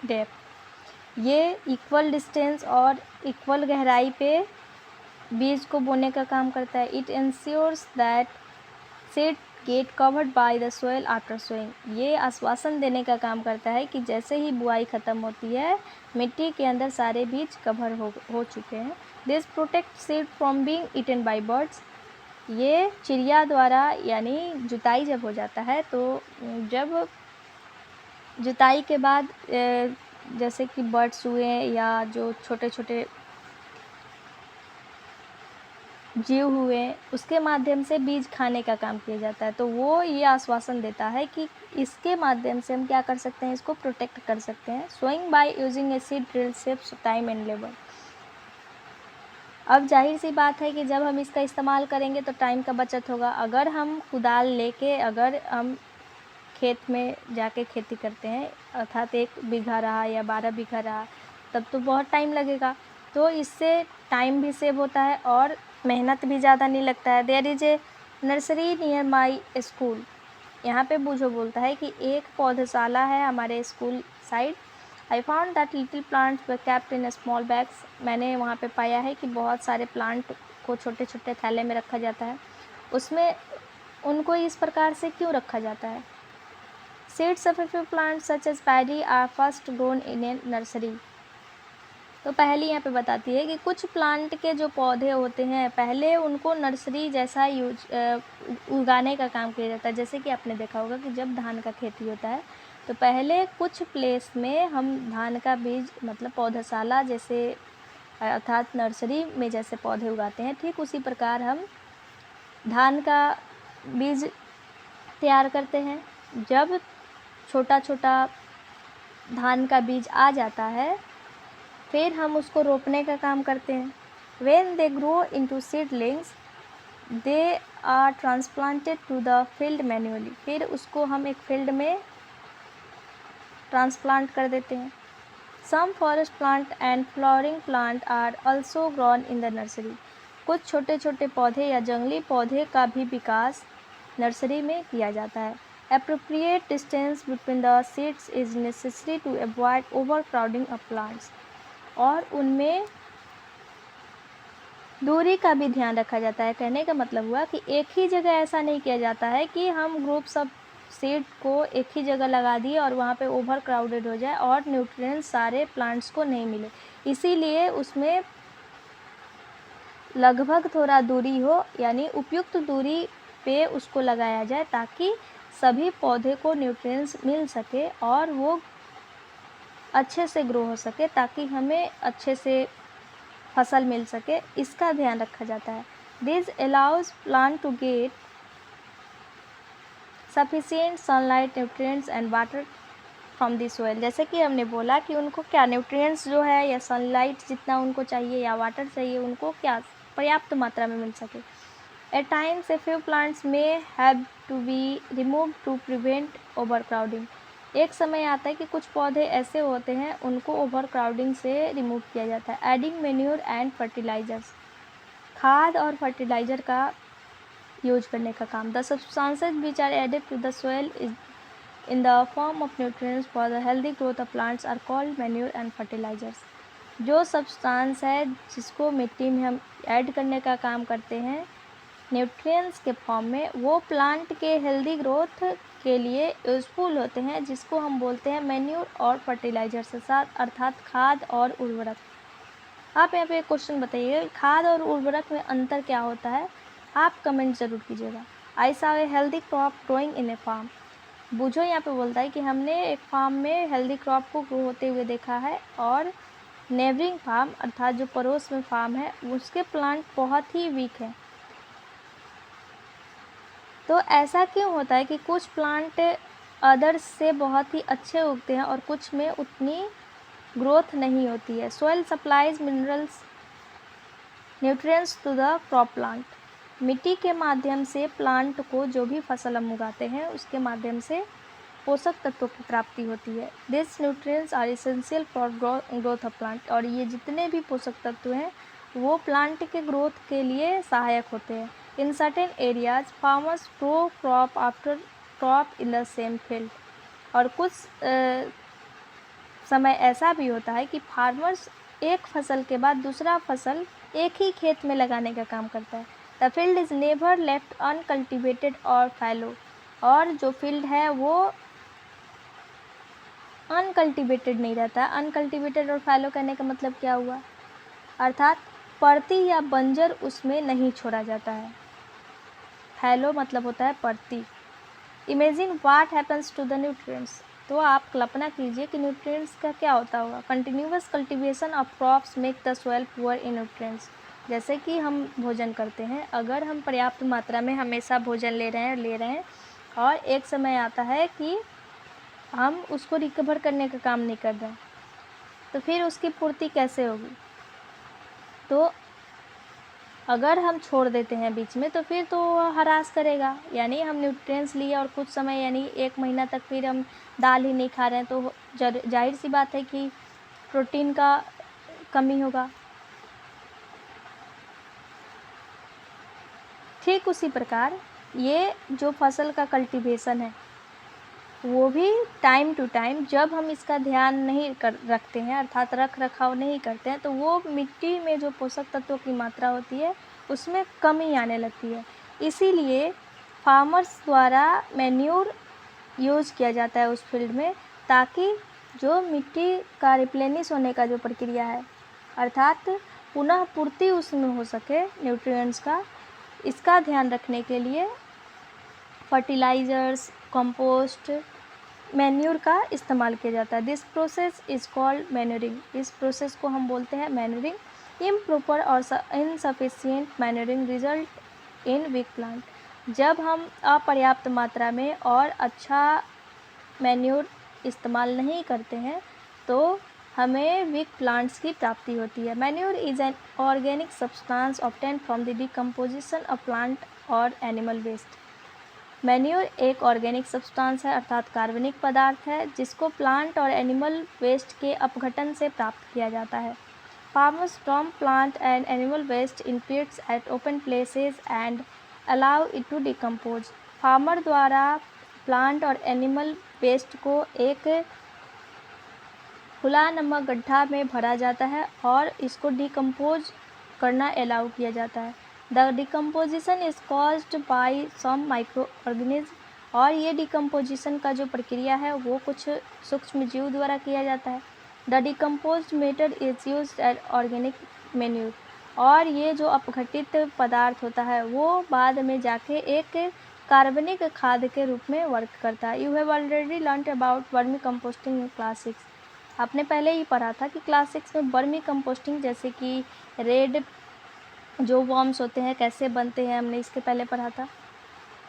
depth, ये इक्वल डिस्टेंस और इक्वल गहराई पे बीज को बोने का काम करता है। It ensures that seed get covered by the soil after sowing, ये आश्वासन देने का काम करता है कि जैसे ही बुआई ख़त्म होती है मिट्टी के अंदर सारे बीज कवर हो चुके हैं। This protect seed from being eaten by birds, ये चिड़िया द्वारा, यानी जुताई जब हो जाता है तो जब जुताई के बाद जैसे कि बर्ड्स हुए या जो छोटे छोटे जीव हुए उसके माध्यम से बीज खाने का काम किया जाता है, तो वो ये आश्वासन देता है कि इसके माध्यम से हम क्या कर सकते हैं, इसको प्रोटेक्ट कर सकते हैं। Sowing by using a seed drill saves time and labour, अब जाहिर सी बात है कि जब हम इसका इस्तेमाल करेंगे तो टाइम का बचत होगा। अगर हम कुदाल लेके अगर हम खेत में जाके खेती करते हैं, अर्थात 1 बीघा रहा या 12 बीघा रहा, तब तो बहुत टाइम लगेगा। तो इससे टाइम भी सेव होता है और मेहनत भी ज़्यादा नहीं लगता है। There is a nursery near my school. यहाँ पे बूझो बोलता है कि एक पौधशाला है हमारे school side. I found that little plants were kept in small bags. मैंने वहाँ पे पाया है कि बहुत सारे प्लांट को छोटे छोटे थैले में रखा जाता है। उसमें उनको इस प्रकार से क्यों रखा जाता है? Seeds of a few plants such as paddy are first grown in a nursery. तो पहली यहाँ पे बताती है कि कुछ प्लांट के जो पौधे होते हैं पहले उनको नर्सरी जैसा उगाने का काम किया जाता है। जैसे कि आपने देखा होगा कि जब धान का खेती होता है तो पहले कुछ प्लेस में हम धान का बीज मतलब पौधशाला जैसे अर्थात नर्सरी में जैसे पौधे उगाते हैं, ठीक उसी प्रकार हम धान का बीज तैयार करते हैं। जब छोटा छोटा धान का बीज आ जाता है फिर हम उसको रोपने का काम करते हैं। When they grow into seedlings, they are transplanted to the field manually। फिर उसको हम एक फील्ड में ट्रांसप्लांट कर देते हैं। Some forest plant and flowering plant are also grown in the nursery। कुछ छोटे छोटे पौधे या जंगली पौधे का भी विकास नर्सरी में किया जाता है। Appropriate distance between the seeds is necessary to avoid overcrowding of plants। और उनमें दूरी का भी ध्यान रखा जाता है। कहने का मतलब हुआ कि एक ही जगह ऐसा नहीं किया जाता है कि हम ग्रुप्स ऑफ सीड को एक ही जगह लगा दिए और वहाँ पे ओवर क्राउडेड हो जाए और न्यूट्रिएंट्स सारे प्लांट्स को नहीं मिले। इसीलिए उसमें लगभग थोड़ा दूरी हो, यानी उपयुक्त दूरी पे उसको लगाया जाए ताकि सभी पौधे को न्यूट्रिएंट्स मिल सके और वो अच्छे से ग्रो हो सके, ताकि हमें अच्छे से फसल मिल सके, इसका ध्यान रखा जाता है। This allows plant to get sufficient sunlight, nutrients and water from the soil. जैसे कि हमने बोला कि उनको क्या न्यूट्रिएंट्स जो है या सनलाइट जितना उनको चाहिए या वाटर चाहिए उनको क्या पर्याप्त मात्रा में मिल सके। At times a few plants may have to be remove to prevent over crowding. एक समय आता है कि कुछ पौधे ऐसे होते हैं उनको ओवर क्राउडिंग से रिमूव किया जाता है। एडिंग मेन्योर एंड फर्टिलाइजर्स, खाद और फर्टिलाइज़र का यूज करने का काम। The substances which are added to the soil is in the form of nutrients for the healthy growth of plants are called manure and fertilisers. जो substance है जिसको मिट्टी में हम ऐड करने का काम करते हैं न्यूट्रिएंट्स के फॉर्म में, वो प्लांट के हेल्दी ग्रोथ के लिए यूज़फुल होते हैं, जिसको हम बोलते हैं मैन्योर और फर्टिलाइजर से साथ, अर्थात खाद और उर्वरक। आप यहाँ पे एक क्वेश्चन बताइए, खाद और उर्वरक में अंतर क्या होता है? आप कमेंट ज़रूर कीजिएगा। I saw a healthy crop growing in a farm. Boojho यहाँ पे बोलता है कि हमने एक फार्म में हेल्दी क्रॉप को ग्रो होते हुए देखा है और नेबरिंग फार्म अर्थात जो पड़ोस में फार्म है उसके प्लांट बहुत ही वीक है। तो ऐसा क्यों होता है कि कुछ प्लांट अदर्स से बहुत ही अच्छे उगते हैं और कुछ में उतनी ग्रोथ नहीं होती है? Soil supplies minerals nutrients to the crop plant. मिट्टी के माध्यम से प्लांट को जो भी फसल हम उगाते हैं उसके माध्यम से पोषक तत्वों की प्राप्ति होती है। This nutrients are essential for growth of plant. और ये जितने भी पोषक तत्व हैं वो प्लांट के ग्रोथ के लिए सहायक होते हैं। In certain areas farmers grow crop after crop in the same field. और कुछ समय ऐसा भी होता है कि फार्मर्स एक फसल के बाद दूसरा फसल एक ही खेत में लगाने का काम करता है। The field is never left uncultivated और फैलो। और जो फील्ड है वो अनकल्टिवेटेड नहीं रहता। अनकल्टिवेटेड और फैलो कहने का मतलब क्या हुआ? अर्थात परती या बंजर उसमें नहीं छोड़ा जाता है। फैलो मतलब होता है परती। Imagine what happens to the nutrients. तो आप कल्पना कीजिए कि न्यूट्रिएंट्स का क्या होता होगा। Continuous cultivation of crops make the soil poor in nutrients. जैसे कि हम भोजन करते हैं, अगर हम पर्याप्त मात्रा में हमेशा भोजन ले रहे हैं और एक समय आता है कि हम उसको रिकवर करने का काम नहीं कर रहे हैं, तो फिर उसकी पूर्ति कैसे होगी? तो अगर हम छोड़ देते हैं बीच में तो फिर तो हरास करेगा, यानी हम न्यूट्रिएंट्स लिए और कुछ समय यानी 1 महीना तक फिर हम दाल ही नहीं खा रहे हैं तो जाहिर सी बात है कि प्रोटीन का कमी होगा। ठीक उसी प्रकार ये जो फसल का कल्टीवेशन है वो भी टाइम टू टाइम जब हम इसका ध्यान नहीं रखते हैं अर्थात रख रखाव नहीं करते हैं तो वो मिट्टी में जो पोषक तत्वों की मात्रा होती है उसमें कमी आने लगती है। इसीलिए फार्मर्स द्वारा मैन्योर यूज किया जाता है उस फील्ड में, ताकि जो मिट्टी का रिप्लेनिश होने का जो प्रक्रिया है अर्थात पुनः पूर्ति उसमें हो सके न्यूट्रिएंट्स का, इसका ध्यान रखने के लिए फर्टिलाइज़र्स, कंपोस्ट, मैन्योर का इस्तेमाल किया जाता है। This process is called manuring. इस प्रोसेस को हम बोलते हैं मैन्योरिंग। इम्प्रॉपर और insufficient manuring result in weak plant. जब हम अपर्याप्त मात्रा में और अच्छा मैन्योर इस्तेमाल नहीं करते हैं तो हमें वीक प्लांट्स की प्राप्ति होती है। Manure is an organic substance obtained from the decomposition of plant और एनिमल वेस्ट। मैन्योर एक ऑर्गेनिक सब्सटेंस है अर्थात कार्बनिक पदार्थ है जिसको प्लांट और एनिमल वेस्ट के अपघटन से प्राप्त किया जाता है। Farmers dump plant and animal waste in pits at open places and allow it to decompose. Farmer द्वारा प्लांट और एनिमल वेस्ट को एक खुला नमक गड्ढा में भरा जाता है और इसको डिकम्पोज करना अलाउ किया जाता है। The decomposition is caused by some micro organism. और ये डिकम्पोजिशन का जो प्रक्रिया है वो कुछ सूक्ष्म जीव द्वारा किया जाता है। The decomposed matter is used as organic manure. और ये जो अपघटित पदार्थ होता है वो बाद में जाके एक कार्बनिक खाद के रूप में वर्क करता है। You have already learned about vermi composting in class 6। आपने पहले ही पढ़ा था कि क्लास 6 में वर्मी कंपोस्टिंग जैसे कि रेड जो वर्म्स होते हैं कैसे बनते हैं हमने इसके पहले पढ़ा था।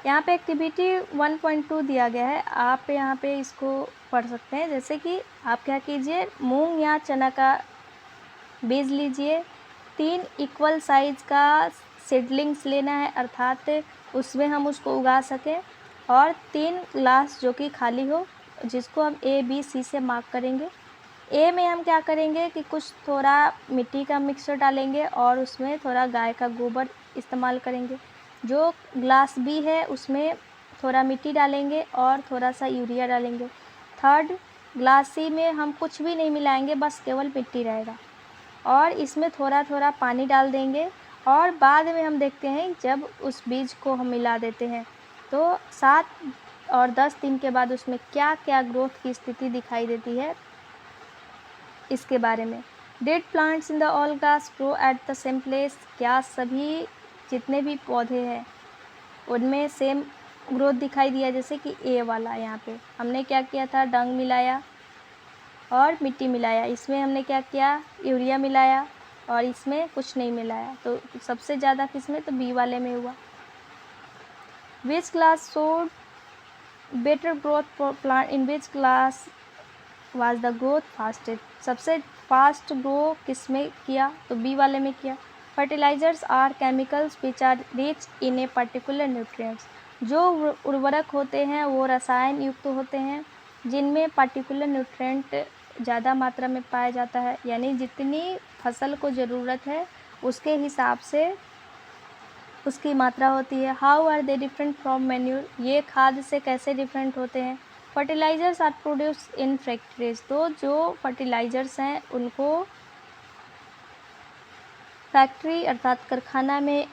यहाँ पे एक्टिविटी 1.2 दिया गया है, आप यहाँ पे इसको पढ़ सकते हैं। जैसे कि आप क्या कीजिए, मूंग या चना का बीज लीजिए, 3 इक्वल साइज का सीडलिंग्स लेना है अर्थात उसमें हम उसको उगा सकें, और 3 ग्लास जो कि खाली हो जिसको हम A, B, C से मार्क करेंगे। ए में हम क्या करेंगे कि कुछ थोड़ा मिट्टी का मिक्सचर डालेंगे और उसमें थोड़ा गाय का गोबर इस्तेमाल करेंगे। जो ग्लास बी है उसमें थोड़ा मिट्टी डालेंगे और थोड़ा सा यूरिया डालेंगे। थर्ड ग्लास सी में हम कुछ भी नहीं मिलाएंगे, बस केवल मिट्टी रहेगा और इसमें थोड़ा थोड़ा पानी डाल देंगे। और बाद में हम देखते हैं जब उस बीज को हम मिला देते हैं तो 7 और 10 दिन के बाद उसमें क्या क्या ग्रोथ की स्थिति दिखाई देती है इसके बारे में। Dead plants in the all grass grow at the same place. क्या सभी जितने भी पौधे हैं उनमें सेम ग्रोथ दिखाई दिया? जैसे कि ए वाला, यहाँ पे हमने क्या किया था, डंग मिलाया और मिट्टी मिलाया। इसमें हमने क्या किया, यूरिया मिलाया और इसमें कुछ नहीं मिलाया। तो सबसे ज़्यादा किसमें, तो बी वाले में हुआ। Which class showed better growth plant in which class was the growth fastest. सबसे फास्ट ग्रो किस में किया, तो बी वाले में किया। Fertilisers are chemicals which are rich in a particular nutrients. जो उर्वरक होते हैं वो रसायन युक्त होते हैं जिनमें पर्टिकुलर न्यूट्रिएंट ज़्यादा मात्रा में पाया जाता है, यानी जितनी फसल को ज़रूरत है उसके हिसाब से उसकी मात्रा होती है। How are they different from manure. ये खाद से कैसे डिफरेंट होते हैं। Fertilisers are produce in factories. तो जो फर्टिलाइज़र्स हैं उनको फैक्ट्री अर्थात कारखाना में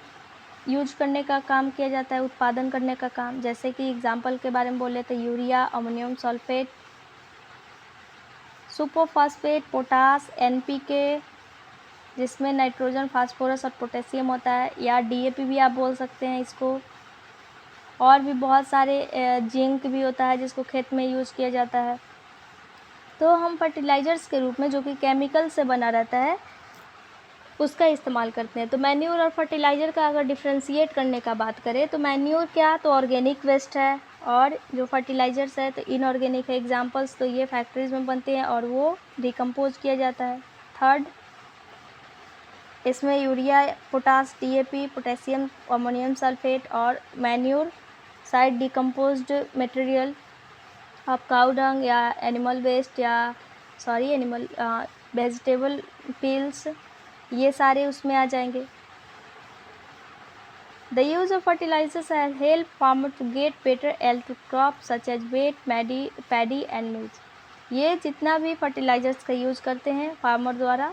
यूज करने का काम किया जाता है, उत्पादन करने का काम। जैसे कि एग्जांपल के बारे में बोले तो urea, ammonium sulphate, superphosphate, potash, NPK जिसमें नाइट्रोजन, फास्फोरस और पोटेशियम होता है, या DAP भी आप बोल सकते हैं इसको। और भी बहुत सारे जिंक भी होता है जिसको खेत में यूज़ किया जाता है। तो हम फर्टिलाइज़र्स के रूप में जो कि केमिकल से बना रहता है उसका इस्तेमाल करते हैं। तो मैन्योर और फर्टिलाइज़र का अगर डिफ्रेंशिएट करने का बात करें तो मैन्योर क्या, तो ऑर्गेनिक वेस्ट है, और जो फर्टिलाइज़र्स है तो इनऑर्गेनिक है। एग्जांपल्स तो ये फैक्ट्रीज़ में बनते हैं और वो डिकम्पोज किया जाता है। थर्ड इसमें urea, potash, DAP, potassium, ammonium sulphate और manure side decomposed material of cow dung या एनिमल वेस्ट या एनिमल वेजिटेबल पील्स, ये सारे उसमें आ जाएंगे। The use of fertilizers has helped farmers to get better yield to crops such as wheat, paddy and maize. ये जितना भी fertilisers का यूज करते हैं फार्मर द्वारा,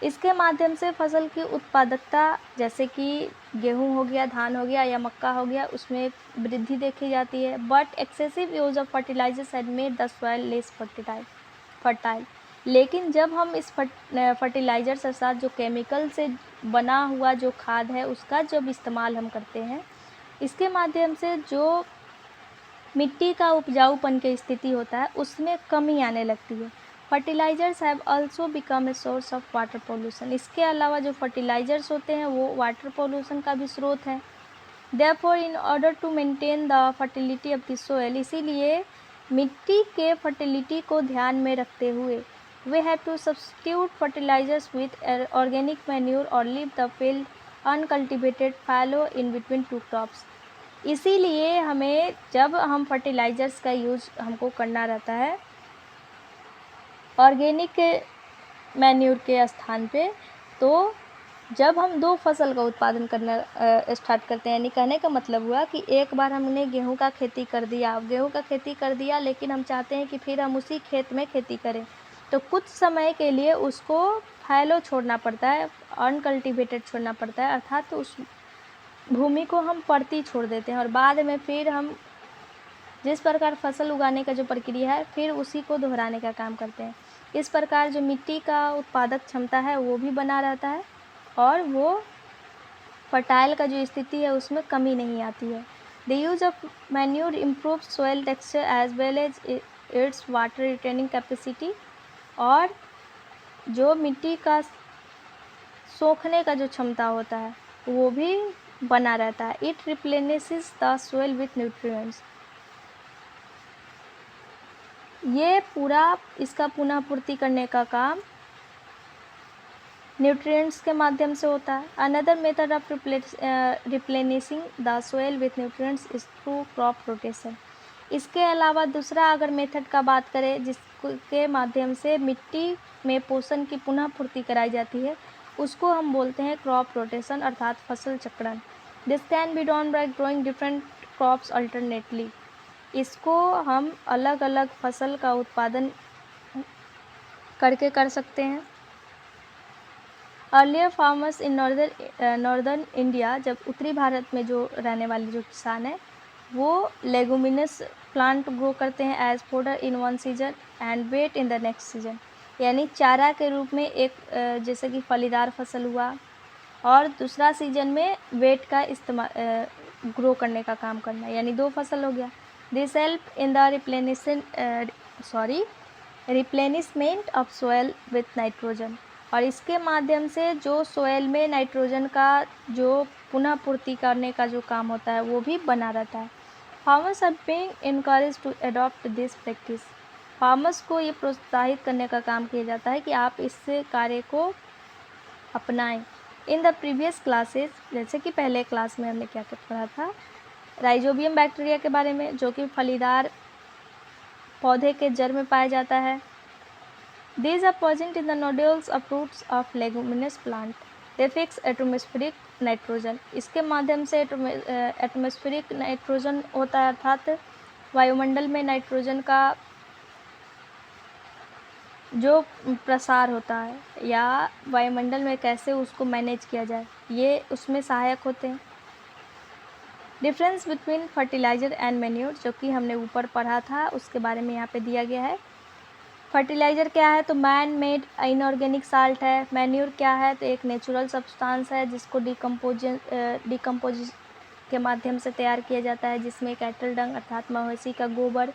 इसके माध्यम से फसल की उत्पादकता जैसे कि गेहूं हो गया, धान हो गया या मक्का हो गया, उसमें वृद्धि देखी जाती है। But excessive use of fertilisers had made the soil less fertile. लेकिन जब हम इस फर्टिलाइजर्स के साथ जो केमिकल से बना हुआ जो खाद है उसका जब इस्तेमाल हम करते हैं, इसके माध्यम से जो मिट्टी का उपजाऊपन की स्थिति होता है उसमें कमी आने लगती है। Fertilisers have also become a source of water pollution. इसके अलावा जो फर्टिलाइजर्स होते हैं वो वाटर पोल्यूशन का भी स्रोत है। Therefore in order to maintain the fertility of the soil, इसीलिए मिट्टी के फर्टिलिटी को ध्यान में रखते हुए we have to substitute fertilizers with organic manure or leave the field uncultivated fallow in between two crops। इसीलिए हमें जब हम फर्टिलाइजर्स का यूज हमको करना रहता है ऑर्गेनिक मैन्योर के स्थान पे, तो जब हम 2 फसल का उत्पादन करना स्टार्ट करते हैं, यानी कहने का मतलब हुआ कि एक बार हमने गेहूं का खेती कर दिया, लेकिन हम चाहते हैं कि फिर हम उसी खेत में खेती करें, तो कुछ समय के लिए उसको फैलो छोड़ना पड़ता है, अनकल्टिवेटेड छोड़ना पड़ता है, अर्थात तो उस भूमि को हम पड़ती छोड़ देते हैं और बाद में फिर हम जिस प्रकार फसल उगाने का जो प्रक्रिया है फिर उसी को दोहराने का काम करते हैं। इस प्रकार जो मिट्टी का उत्पादक क्षमता है वो भी बना रहता है और वो फर्टाइल का जो स्थिति है उसमें कमी नहीं आती है। The use of manure improve soil texture as well as its water retaining capacity, और जो मिट्टी का सोखने का जो क्षमता होता है वो भी बना रहता है। It replenishes the soil with nutrients. ये पूरा इसका पुनः पूर्ति करने का काम न्यूट्रिएंट्स के माध्यम से होता है। Another method of replenishing the soil with nutrients is through crop rotation. इसके अलावा दूसरा अगर मेथड का बात करें जिसके माध्यम से मिट्टी में पोषण की पुनः पूर्ति कराई जाती है, उसको हम बोलते हैं क्रॉप रोटेशन अर्थात फसल चक्रण। This can be done by growing different crops alternately. इसको हम अलग अलग फसल का उत्पादन करके कर सकते हैं। Earlier farmers in northern India, जब उत्तरी भारत में जो रहने वाले जो किसान हैं वो लेगुमिनस प्लांट ग्रो करते हैं as fodder in one season and wheat in the next season, यानी चारा के रूप में एक जैसे कि फलीदार फसल हुआ और दूसरा सीजन में वेट का इस्तेमाल ग्रो करने का काम करना, यानी 2 फसल हो गया। This help in the replenishment of soil with nitrogen, और इसके माध्यम से जो सोयल में नाइट्रोजन का जो पुनः पूर्ति करने का जो काम होता है वो भी बना रहता है। Farmers are being encourage to adopt this practice. Farmers को ये प्रोत्साहित करने का काम किया जाता है कि आप इस कार्य को अपनाएं। इन द प्रीवियस क्लासेस, जैसे कि पहले क्लास में हमने क्या क्या पढ़ा था, राइजोबियम बैक्टीरिया के बारे में, जो कि फलीदार पौधे के जड़ में पाया जाता है। These are present in the nodules of roots of leguminous plant. They fix atmospheric nitrogen. इसके माध्यम से एटमॉस्फेरिक नाइट्रोजन होता है, अर्थात वायुमंडल में नाइट्रोजन का जो प्रसार होता है या वायुमंडल में कैसे उसको मैनेज किया जाए, ये उसमें सहायक होते हैं। Difference between fertiliser and manure, जो कि हमने ऊपर पढ़ा था, उसके बारे में यहाँ पे दिया गया है। फर्टिलाइज़र क्या है, तो मैन मेड इनऑर्गेनिक साल्ट है। मैन्योर क्या है, तो एक नेचुरल सब्सटेंस है जिसको डिकम्पोज के माध्यम से तैयार किया जाता है, जिसमें कैटल डंग अर्थात मवेशी का गोबर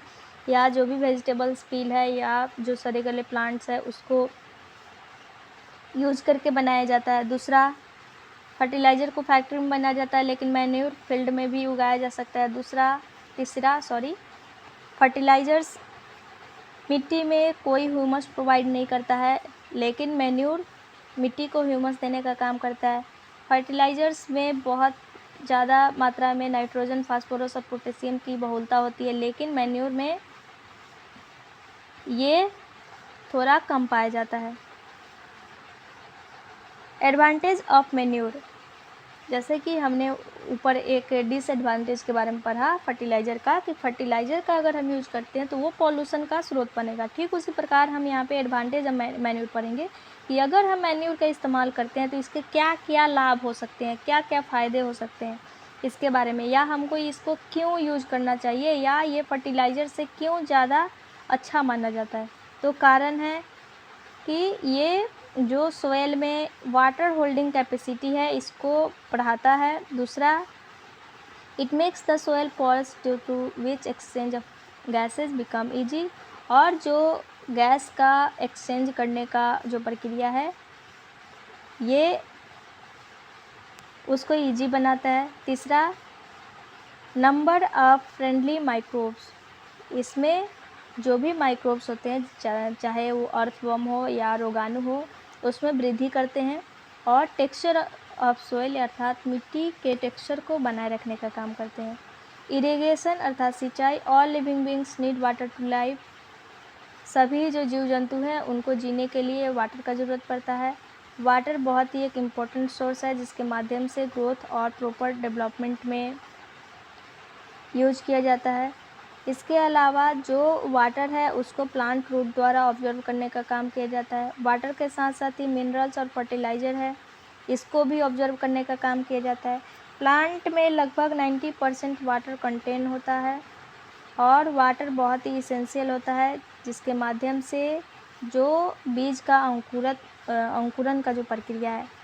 या जो भी वेजिटेबल्स पील है या जो सड़े गले प्लांट्स है उसको यूज़ करके बनाया जाता है। दूसरा, फर्टिलाइज़र को फैक्ट्री में बनाया जाता है, लेकिन मैन्योर फील्ड में भी उगाया जा सकता है। तीसरा फर्टिलाइज़र्स मिट्टी में कोई ह्यूमस प्रोवाइड नहीं करता है, लेकिन मैन्योर मिट्टी को ह्यूमस देने का काम करता है। फर्टिलाइज़र्स में बहुत ज़्यादा मात्रा में नाइट्रोजन, फास्फोरस और पोटेशियम की बहुलता होती है, लेकिन मैन्योर में ये थोड़ा कम पाया जाता है। एडवांटेज ऑफ मैन्योर, जैसे कि हमने ऊपर एक डिसएडवांटेज के बारे में पढ़ा फर्टिलाइज़र का, कि फर्टिलाइज़र का अगर हम यूज़ करते हैं तो वो पॉल्यूशन का स्रोत बनेगा। ठीक उसी प्रकार हम यहाँ पे एडवांटेज ऑफ मैन्योर पढ़ेंगे कि अगर हम मैन्योर का इस्तेमाल करते हैं तो इसके क्या क्या लाभ हो सकते हैं, क्या क्या फ़ायदे हो सकते हैं इसके बारे में, या हमको इसको क्यों यूज़ करना चाहिए, या ये फर्टिलाइज़र से क्यों ज़्यादा अच्छा माना जाता है। तो कारण है कि ये जो सोयल में वाटर होल्डिंग कैपेसिटी है इसको बढ़ाता है। दूसरा, it makes the soil porous due to which exchange of gases become easy, और जो गैस का एक्सचेंज करने का जो प्रक्रिया है ये उसको ईजी बनाता है। तीसरा, नंबर ऑफ फ्रेंडली माइक्रोब्स, इसमें जो भी माइक्रोब्स होते हैं चाहे वो अर्थवर्म हो या रोगाणु हो उसमें वृद्धि करते हैं। और टेक्सचर ऑफ सोइल अर्थात मिट्टी के टेक्सचर को बनाए रखने का काम करते हैं। इरिगेशन अर्थात सिंचाई, all living beings need water to live, सभी जो जीव जंतु हैं उनको जीने के लिए वाटर का ज़रूरत पड़ता है। वाटर बहुत ही एक इम्पोर्टेंट सोर्स है जिसके माध्यम से ग्रोथ और प्रॉपर डेवलपमेंट में यूज किया जाता है। इसके अलावा जो वाटर है उसको प्लांट रूट द्वारा ऑब्जर्व करने का काम किया जाता है। वाटर के साथ साथ ही मिनरल्स और फर्टिलाइज़र है, इसको भी ऑब्जर्व करने का काम किया जाता है। प्लांट में लगभग 90% वाटर कंटेन होता है, और वाटर बहुत ही इसेंशियल होता है जिसके माध्यम से जो बीज का अंकुरन का जो प्रक्रिया है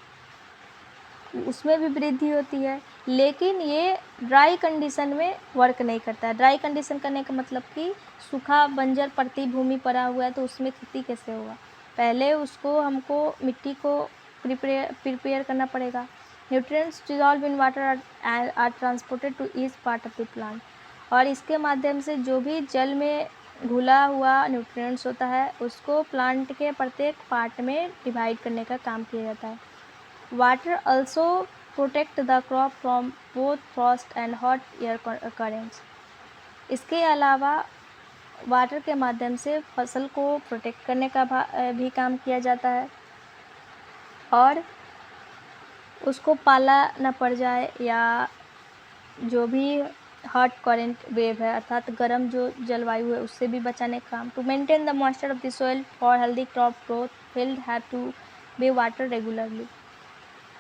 उसमें भी वृद्धि होती है। लेकिन ये ड्राई कंडीशन में वर्क नहीं करता है। ड्राई कंडीशन करने का मतलब कि सूखा बंजर पड़ती भूमि पड़ा हुआ है तो उसमें खेती कैसे होगा, पहले उसको हमको मिट्टी को प्रिपेयर करना पड़ेगा। Nutrients dissolve in water are transported to each part of the plant, और इसके माध्यम से जो भी जल में घुला हुआ न्यूट्रिएंट्स होता है उसको प्लांट के प्रत्येक पार्ट में डिवाइड करने का काम किया जाता है। Water also protect the crop from both frost and hot air currents. इसके अलावा वाटर के माध्यम से फसल को प्रोटेक्ट करने का भी काम किया जाता है, और उसको पाला न पड़ जाए या जो भी हॉट करेंट वेव है अर्थात गर्म जो जलवायु है उससे भी बचाने का काम। To maintain the moisture of the soil for healthy crop growth field have to be water regularly,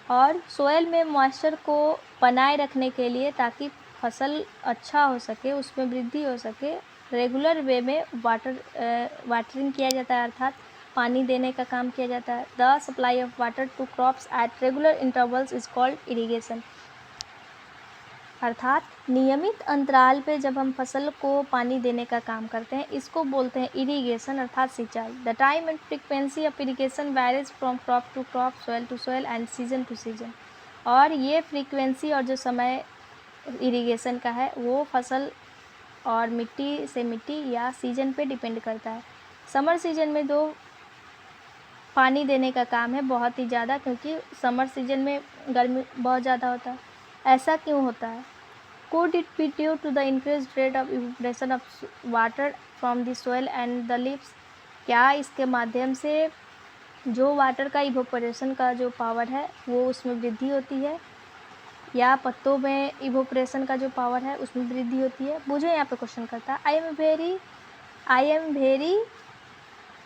और सोयल में मॉइस्चर को बनाए रखने के लिए ताकि फसल अच्छा हो सके, उसमें वृद्धि हो सके, रेगुलर वे में वाटरिंग किया जाता है अर्थात पानी देने का काम किया जाता है। The supply of water to crops at regular intervals is called irrigation, अर्थात नियमित अंतराल पे जब हम फसल को पानी देने का काम करते हैं इसको बोलते हैं इरिगेशन अर्थात सिंचाई। The time and frequency of irrigation varies from crop to crop, soil to soil and season to season, और ये फ्रीक्वेंसी और जो समय इरिगेशन का है वो फसल और मिट्टी से मिट्टी या सीजन पे डिपेंड करता है। समर सीजन में दो पानी देने का काम है बहुत ही ज़्यादा, क्योंकि समर सीजन में गर्मी बहुत ज़्यादा होता है। ऐसा क्यों होता है? Could it be due to the increased rate of evaporation of water from the soil and the leaves? क्या इसके माध्यम से जो वाटर का इवोपरेशन का जो पावर है वो उसमें वृद्धि होती है, या पत्तों में इवोपरेशन का जो पावर है उसमें वृद्धि होती है? मुझे यहाँ पे क्वेश्चन करता है I am very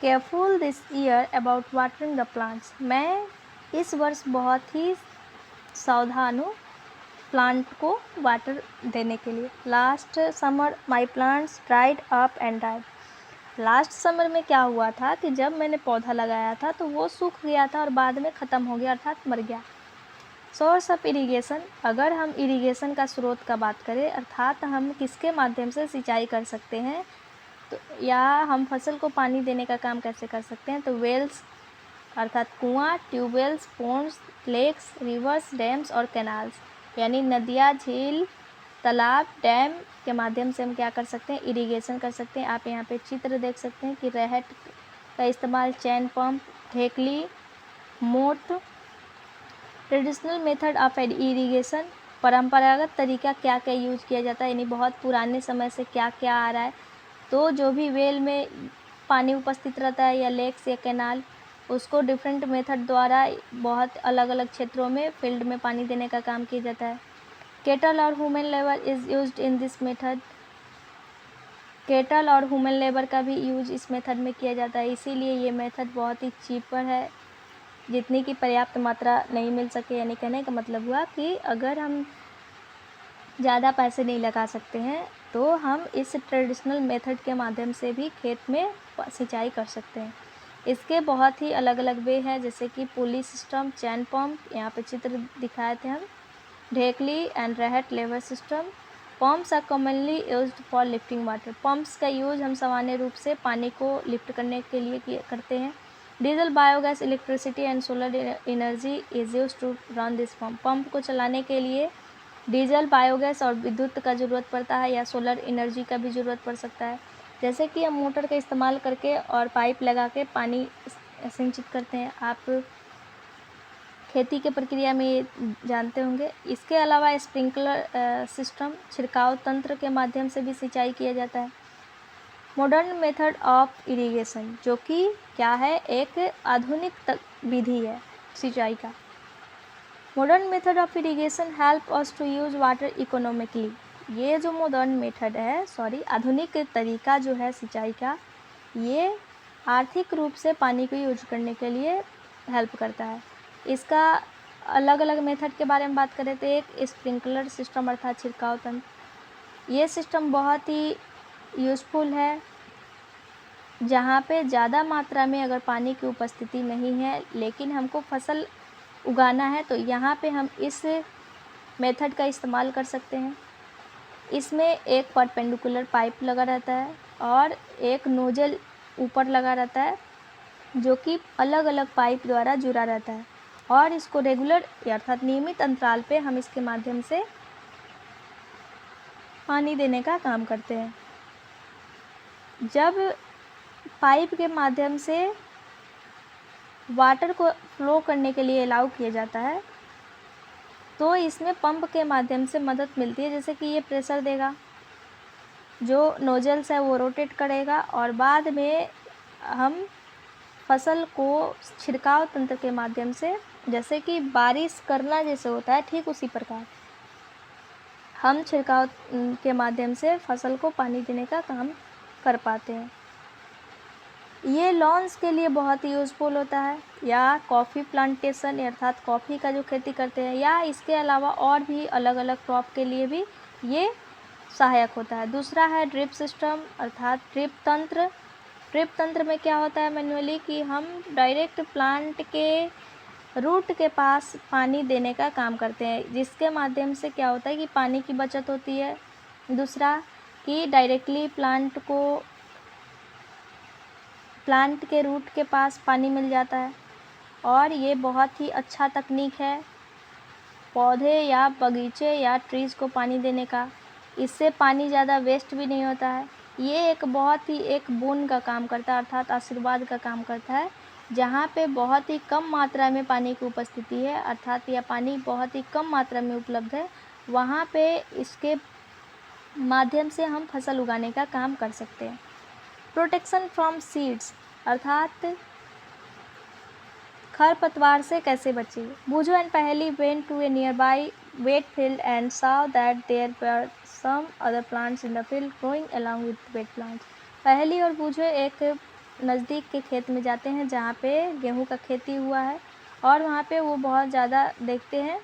careful this year about watering the plants. मैं इस वर्ष बहुत ही सावधान हूँ प्लांट को वाटर देने के लिए। Last summer my plants dried up and died. Last summer में क्या हुआ था कि जब मैंने पौधा लगाया था तो वो सूख गया था और बाद में ख़त्म हो गया अर्थात मर गया। सोर्स ऑफ इरिगेशन, अगर हम इरिगेशन का स्रोत का बात करें अर्थात हम किसके माध्यम से सिंचाई कर सकते हैं तो, या हम फसल को पानी देने का काम कैसे कर सकते हैं, तो वेल्स अर्थात कुआं, ट्यूबवेल्स, पोन्ड्स, लेक्स, रिवर्स, डैम्स और कैनाल्स, यानी नदियाँ, झील, तालाब, डैम के माध्यम से हम क्या कर सकते हैं, इरिगेशन कर सकते हैं। आप यहाँ पे चित्र देख सकते हैं कि रहट का इस्तेमाल, चैन पंप, ढेकली मोट ट्रेडिशनल मेथड ऑफ इरिगेशन, परंपरागत तरीका क्या क्या यूज किया जाता है, यानी बहुत पुराने समय से क्या क्या आ रहा है। तो जो भी वेल में पानी उपस्थित रहता है या लेक्स या कैनाल, उसको डिफरेंट मेथड द्वारा बहुत अलग अलग क्षेत्रों में फील्ड में पानी देने का काम किया जाता है। केटल और human labour is used in this method. Kettle और ह्यूमन लेबर का भी यूज इस मेथड में किया जाता है, इसीलिए ये मेथड बहुत ही चीपर है, जितनी की पर्याप्त मात्रा नहीं मिल सके। यानी कहने का मतलब हुआ कि अगर हम ज़्यादा पैसे नहीं लगा सकते हैं तो हम इस ट्रेडिशनल मेथड के माध्यम से भी खेत में सिंचाई कर सकते हैं। इसके बहुत ही अलग अलग वे हैं, जैसे कि पुली सिस्टम, चैन पंप, यहाँ पे चित्र दिखाए थे हम, ढेकली एंड रेहट lever system. Pumps are commonly used for lifting water. Pumps का यूज हम सामान्य रूप से पानी को लिफ्ट करने के लिए करते हैं। Diesel, biogas, electricity and solar energy is used to run this pump. Pump को चलाने के लिए डीजल, बायोगैस और विद्युत का ज़रूरत पड़ता है, या सोलर एनर्जी का भी ज़रूरत पड़ सकता है। जैसे कि हम मोटर का इस्तेमाल करके और पाइप लगा के पानी सिंचित करते हैं, आप खेती के प्रक्रिया में ये जानते होंगे। इसके अलावा स्प्रिंकलर सिस्टम, छिड़काव तंत्र के माध्यम से भी सिंचाई किया जाता है। मॉडर्न मेथड ऑफ इरिगेशन, जो कि क्या है, एक आधुनिक विधि है सिंचाई का। Modern method of irrigation help us to use water economically. ये जो मॉडर्न मेथड है, आधुनिक तरीका जो है सिंचाई का, ये आर्थिक रूप से पानी को यूज करने के लिए हेल्प करता है। इसका अलग अलग मेथड के बारे में बात करें तो एक स्प्रिंकलर सिस्टम अर्थात छिड़काव तंत्र। ये सिस्टम बहुत ही यूज़फुल है, जहाँ पे ज़्यादा मात्रा में अगर पानी की उपस्थिति नहीं है लेकिन हमको फसल उगाना है, तो यहाँ पे हम इस मेथड का इस्तेमाल कर सकते हैं। इसमें एक परपेंडिकुलर पाइप लगा रहता है और एक नोजल ऊपर लगा रहता है, जो कि अलग अलग पाइप द्वारा जुड़ा रहता है, और इसको रेगुलर अर्थात नियमित अंतराल पे हम इसके माध्यम से पानी देने का काम करते हैं। जब पाइप के माध्यम से वाटर को फ्लो करने के लिए अलाउ किया जाता है, तो इसमें पंप के माध्यम से मदद मिलती है। जैसे कि ये प्रेशर देगा, जो नोजल्स है वो रोटेट करेगा, और बाद में हम फसल को छिड़काव तंत्र के माध्यम से, जैसे कि बारिश करना जैसे होता है, ठीक उसी प्रकार हम छिड़काव के माध्यम से फसल को पानी देने का काम कर पाते हैं। ये लॉन्स के लिए बहुत ही यूज़फुल होता है, या कॉफ़ी प्लांटेशन अर्थात कॉफ़ी का जो खेती करते हैं, या इसके अलावा और भी अलग अलग क्रॉप के लिए भी ये सहायक होता है। दूसरा है ड्रिप सिस्टम अर्थात ड्रिप तंत्र। ड्रिप तंत्र में क्या होता है मैनुअली कि हम डायरेक्ट प्लांट के रूट के पास पानी देने का काम करते हैं, जिसके माध्यम से क्या होता है कि पानी की बचत होती है। दूसरा कि डायरेक्टली प्लांट के रूट के पास पानी मिल जाता है, और ये बहुत ही अच्छा तकनीक है पौधे या बगीचे या ट्रीज़ को पानी देने का। इससे पानी ज़्यादा वेस्ट भी नहीं होता है। ये एक बहुत ही एक बूंद का काम करता है अर्थात आशीर्वाद का काम करता है, जहाँ पे बहुत ही कम मात्रा में पानी की उपस्थिति है अर्थात या पानी बहुत ही कम मात्रा में उपलब्ध है, वहाँ पे इसके माध्यम से हम फसल उगाने का काम कर सकते हैं। प्रोटेक्शन फ्रॉम सीड्स अर्थात खरपतवार से कैसे बचें। Boojho and Paheli went to a nearby wheat field and saw that there were some other plants in the field growing along with wet plants। पहेली और बूझो एक नज़दीक के खेत में जाते हैं जहाँ पे गेहूं का खेती हुआ है, और वहाँ पे वो बहुत ज़्यादा देखते हैं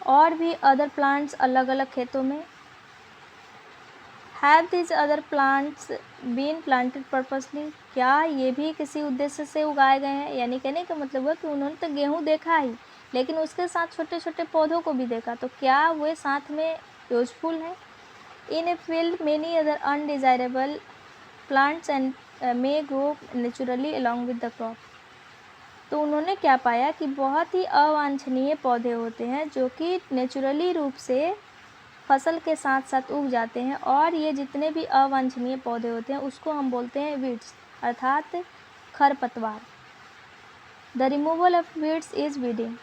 और भी अदर प्लांट्स अलग अलग खेतों में। Have this other plants been planted purposely, क्या ये भी किसी उद्देश्य से उगाए गए हैं। यानी कहने का मतलब है कि उन्होंने तो गेहूं देखा ही, लेकिन उसके साथ छोटे छोटे पौधों को भी देखा, तो क्या वे साथ में यूजफुल हैं। In a field many other undesirable plants and may grow naturally along with the crop. तो उन्होंने क्या पाया कि बहुत ही अवांछनीय पौधे होते हैं जो कि नेचुरली रूप से फसल के साथ साथ उग जाते हैं, और ये जितने भी अवांछनीय पौधे होते हैं उसको हम बोलते हैं वीड्स अर्थात खरपतवार। The removal of weeds is weeding.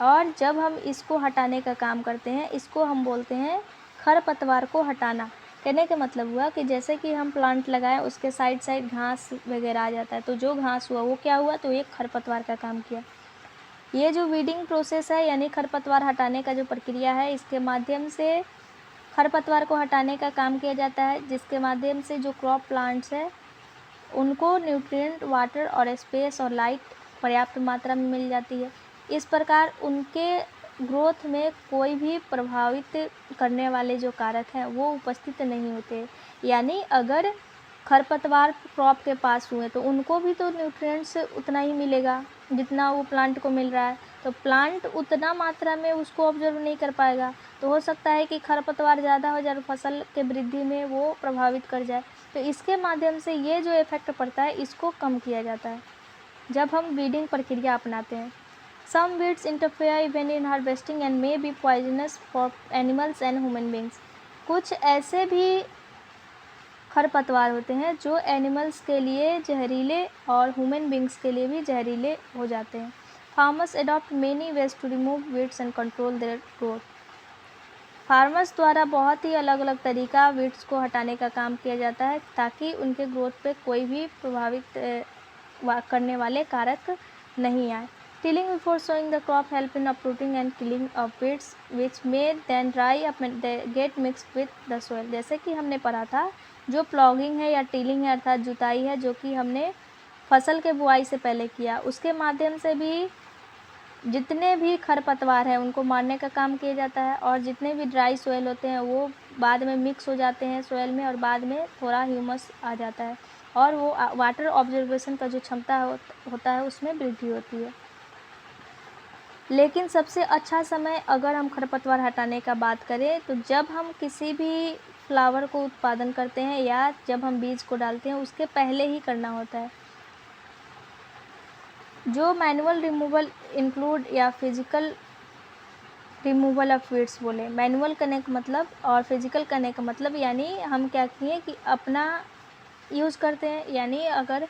और जब हम इसको हटाने का काम करते हैं, इसको हम बोलते हैं खरपतवार को हटाना। कहने का मतलब हुआ कि जैसे कि हम प्लांट लगाएं, उसके साइड साइड घास वगैरह आ जाता है, तो जो घास हुआ वो क्या हुआ, तो एक खरपतवार का काम किया। ये जो वीडिंग प्रोसेस है यानी खरपतवार हटाने का जो प्रक्रिया है, इसके माध्यम से खरपतवार को हटाने का काम किया जाता है, जिसके माध्यम से जो क्रॉप प्लांट्स है उनको न्यूट्रिएंट, वाटर और स्पेस और लाइट पर्याप्त मात्रा में मिल जाती है। इस प्रकार उनके ग्रोथ में कोई भी प्रभावित करने वाले जो कारक हैं वो उपस्थित नहीं होते। यानी अगर खरपतवार क्रॉप के पास हुए तो उनको भी तो न्यूट्रिएंट्स उतना ही मिलेगा जितना वो प्लांट को मिल रहा है, तो प्लांट उतना मात्रा में उसको ऑब्जर्व नहीं कर पाएगा, तो हो सकता है कि खरपतवार ज़्यादा हो जाए और फसल के वृद्धि में वो प्रभावित कर जाए। तो इसके माध्यम से ये जो इफ़ेक्ट पड़ता है इसको कम किया जाता है जब हम वीडिंग प्रक्रिया अपनाते हैं। Some weeds interfere even in harvesting and may be poisonous for animals and human beings. कुछ ऐसे भी खरपतवार होते हैं जो एनिमल्स के लिए जहरीले और ह्यूमन बींग्स के लिए भी जहरीले हो जाते हैं। Farmers adopt many ways to remove weeds and control their growth. Farmers द्वारा बहुत ही अलग अलग तरीका वीड्स को हटाने का काम किया जाता है ताकि उनके ग्रोथ पे कोई भी प्रभावित करने वाले कारक नहीं आए। Tilling before sowing the crop help in uprooting and killing of weeds which may then dry up and get mixed with the soil. जैसे कि हमने पढ़ा था, जो प्लॉगिंग है या टिलिंग है अर्थात जुताई है, जो कि हमने फसल के बुआई से पहले किया, उसके माध्यम से भी जितने भी खरपतवार हैं उनको मारने का काम किया जाता है। और जितने भी ड्राई सोयल होते हैं वो बाद में मिक्स हो जाते हैं सोयल में और बाद में थोड़ा ह्यूमस आ जाता है और वो वाटर ऑब्जर्वेशन का जो क्षमता होता है उसमें वृद्धि होती है। लेकिन सबसे अच्छा समय अगर हम खरपतवार हटाने का बात करें तो जब हम किसी भी फ्लावर को उत्पादन करते हैं या जब हम बीज को डालते हैं उसके पहले ही करना होता है। जो मैनुअल रिमूवल इंक्लूड या फिजिकल रिमूवल ऑफ वीड्स बोले, मैनुअल करने का मतलब और फिजिकल करने का मतलब, यानी हम क्या किए कि अपना यूज़ करते हैं, यानी अगर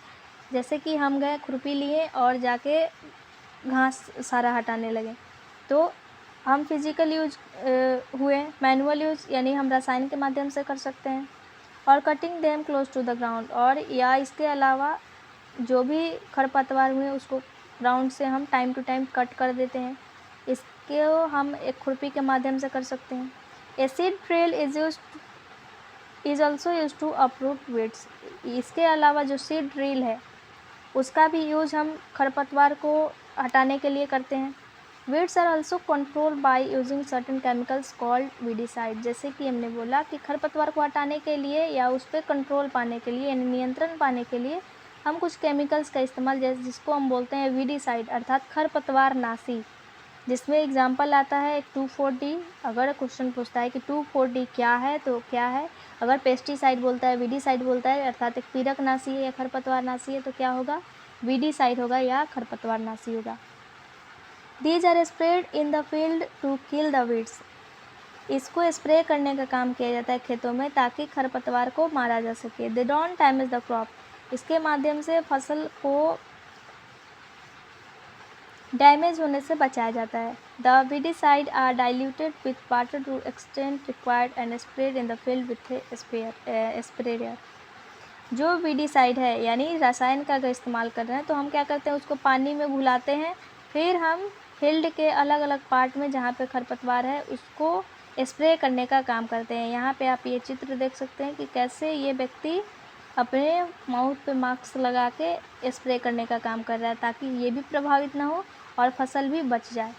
जैसे कि हम गए खुरपी लिए और जाके घास सारा हटाने लगे तो हम फिजिकल यूज हुए। मैनुअल यूज यानी हम रसायन के माध्यम से कर सकते हैं। और cutting them close to the ground, और या इसके अलावा जो भी खरपतवार हुए उसको ग्राउंड से हम टाइम टू टाइम कट कर देते हैं। इसके हम एक खुरपी के माध्यम से कर सकते हैं। A seed drill is also use to uproot weeds. इसके अलावा जो सीड ड्रिल है उसका भी यूज हम खरपतवार को हटाने के लिए करते हैं। Weeds are also control by using certain chemicals called weedicide. जैसे कि हमने बोला कि खरपतवार को हटाने के लिए या उस पर कंट्रोल पाने के लिए यानी नियंत्रण पाने के लिए हम कुछ केमिकल्स का इस्तेमाल, जैसे जिसको हम बोलते हैं वीडिसाइड अर्थात खरपतवार नाशी, जिसमें एग्जाम्पल आता है 2,4-D। अगर क्वेश्चन पूछता है कि 2,4-D क्या है तो क्या है, अगर पेस्टिसाइड बोलता है, वीडिसाइड बोलता है अर्थात एक पीड़कनाशी है या खरपतवार नाशी है तो क्या होगा, वीडिसाइड होगा या खरपतवार नाशी होगा। These are spread in the field to kill the weeds. इसको स्प्रे करने का काम किया जाता है खेतों में ताकि खरपतवार को मारा जा सके। They don't damage the crop. इसके माध्यम से फसल को डैमेज होने से बचाया जाता है। The weedicide are diluted with water to extend required and spread in the field with sprayer. जो वीडिसाइड है यानी रसायन का अगर इस्तेमाल कर रहे हैं तो हम क्या करते हैं, उसको पानी में घुलाते हैं, फिर हम फील्ड के अलग अलग पार्ट में जहाँ पे खरपतवार है उसको स्प्रे करने का काम करते हैं। यहाँ पे आप ये चित्र देख सकते हैं कि कैसे ये व्यक्ति अपने माउथ पे मास्क लगा के स्प्रे करने का काम कर रहा है ताकि ये भी प्रभावित ना हो और फसल भी बच जाए।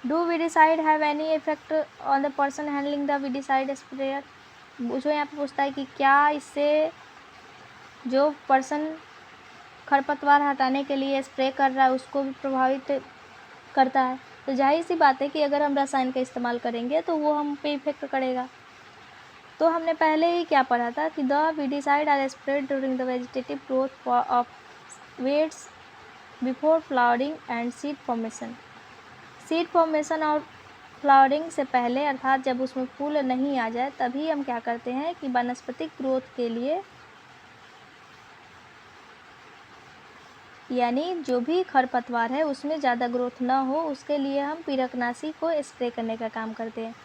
Do weedicide have any effect on the person handling the weedicide sprayer. जो यहाँ पे पूछता है कि क्या इससे जो पर्सन खरपतवार हटाने के लिए स्प्रे कर रहा है उसको भी प्रभावित करता है। तो जाहिर सी बात है कि अगर हम रसायन का इस्तेमाल करेंगे तो वो हम पे इफेक्ट करेगा। तो हमने पहले ही क्या पढ़ा था कि the weedicide are spread during the vegetative growth of weeds before flowering and seed formation. Seed formation और फ्लावरिंग से पहले अर्थात जब उसमें फूल नहीं आ जाए तभी हम क्या करते हैं कि वानस्पतिक ग्रोथ के लिए यानी जो भी खरपतवार है उसमें ज़्यादा ग्रोथ ना हो, उसके लिए हम पिरकनाशी को स्प्रे करने का काम करते हैं।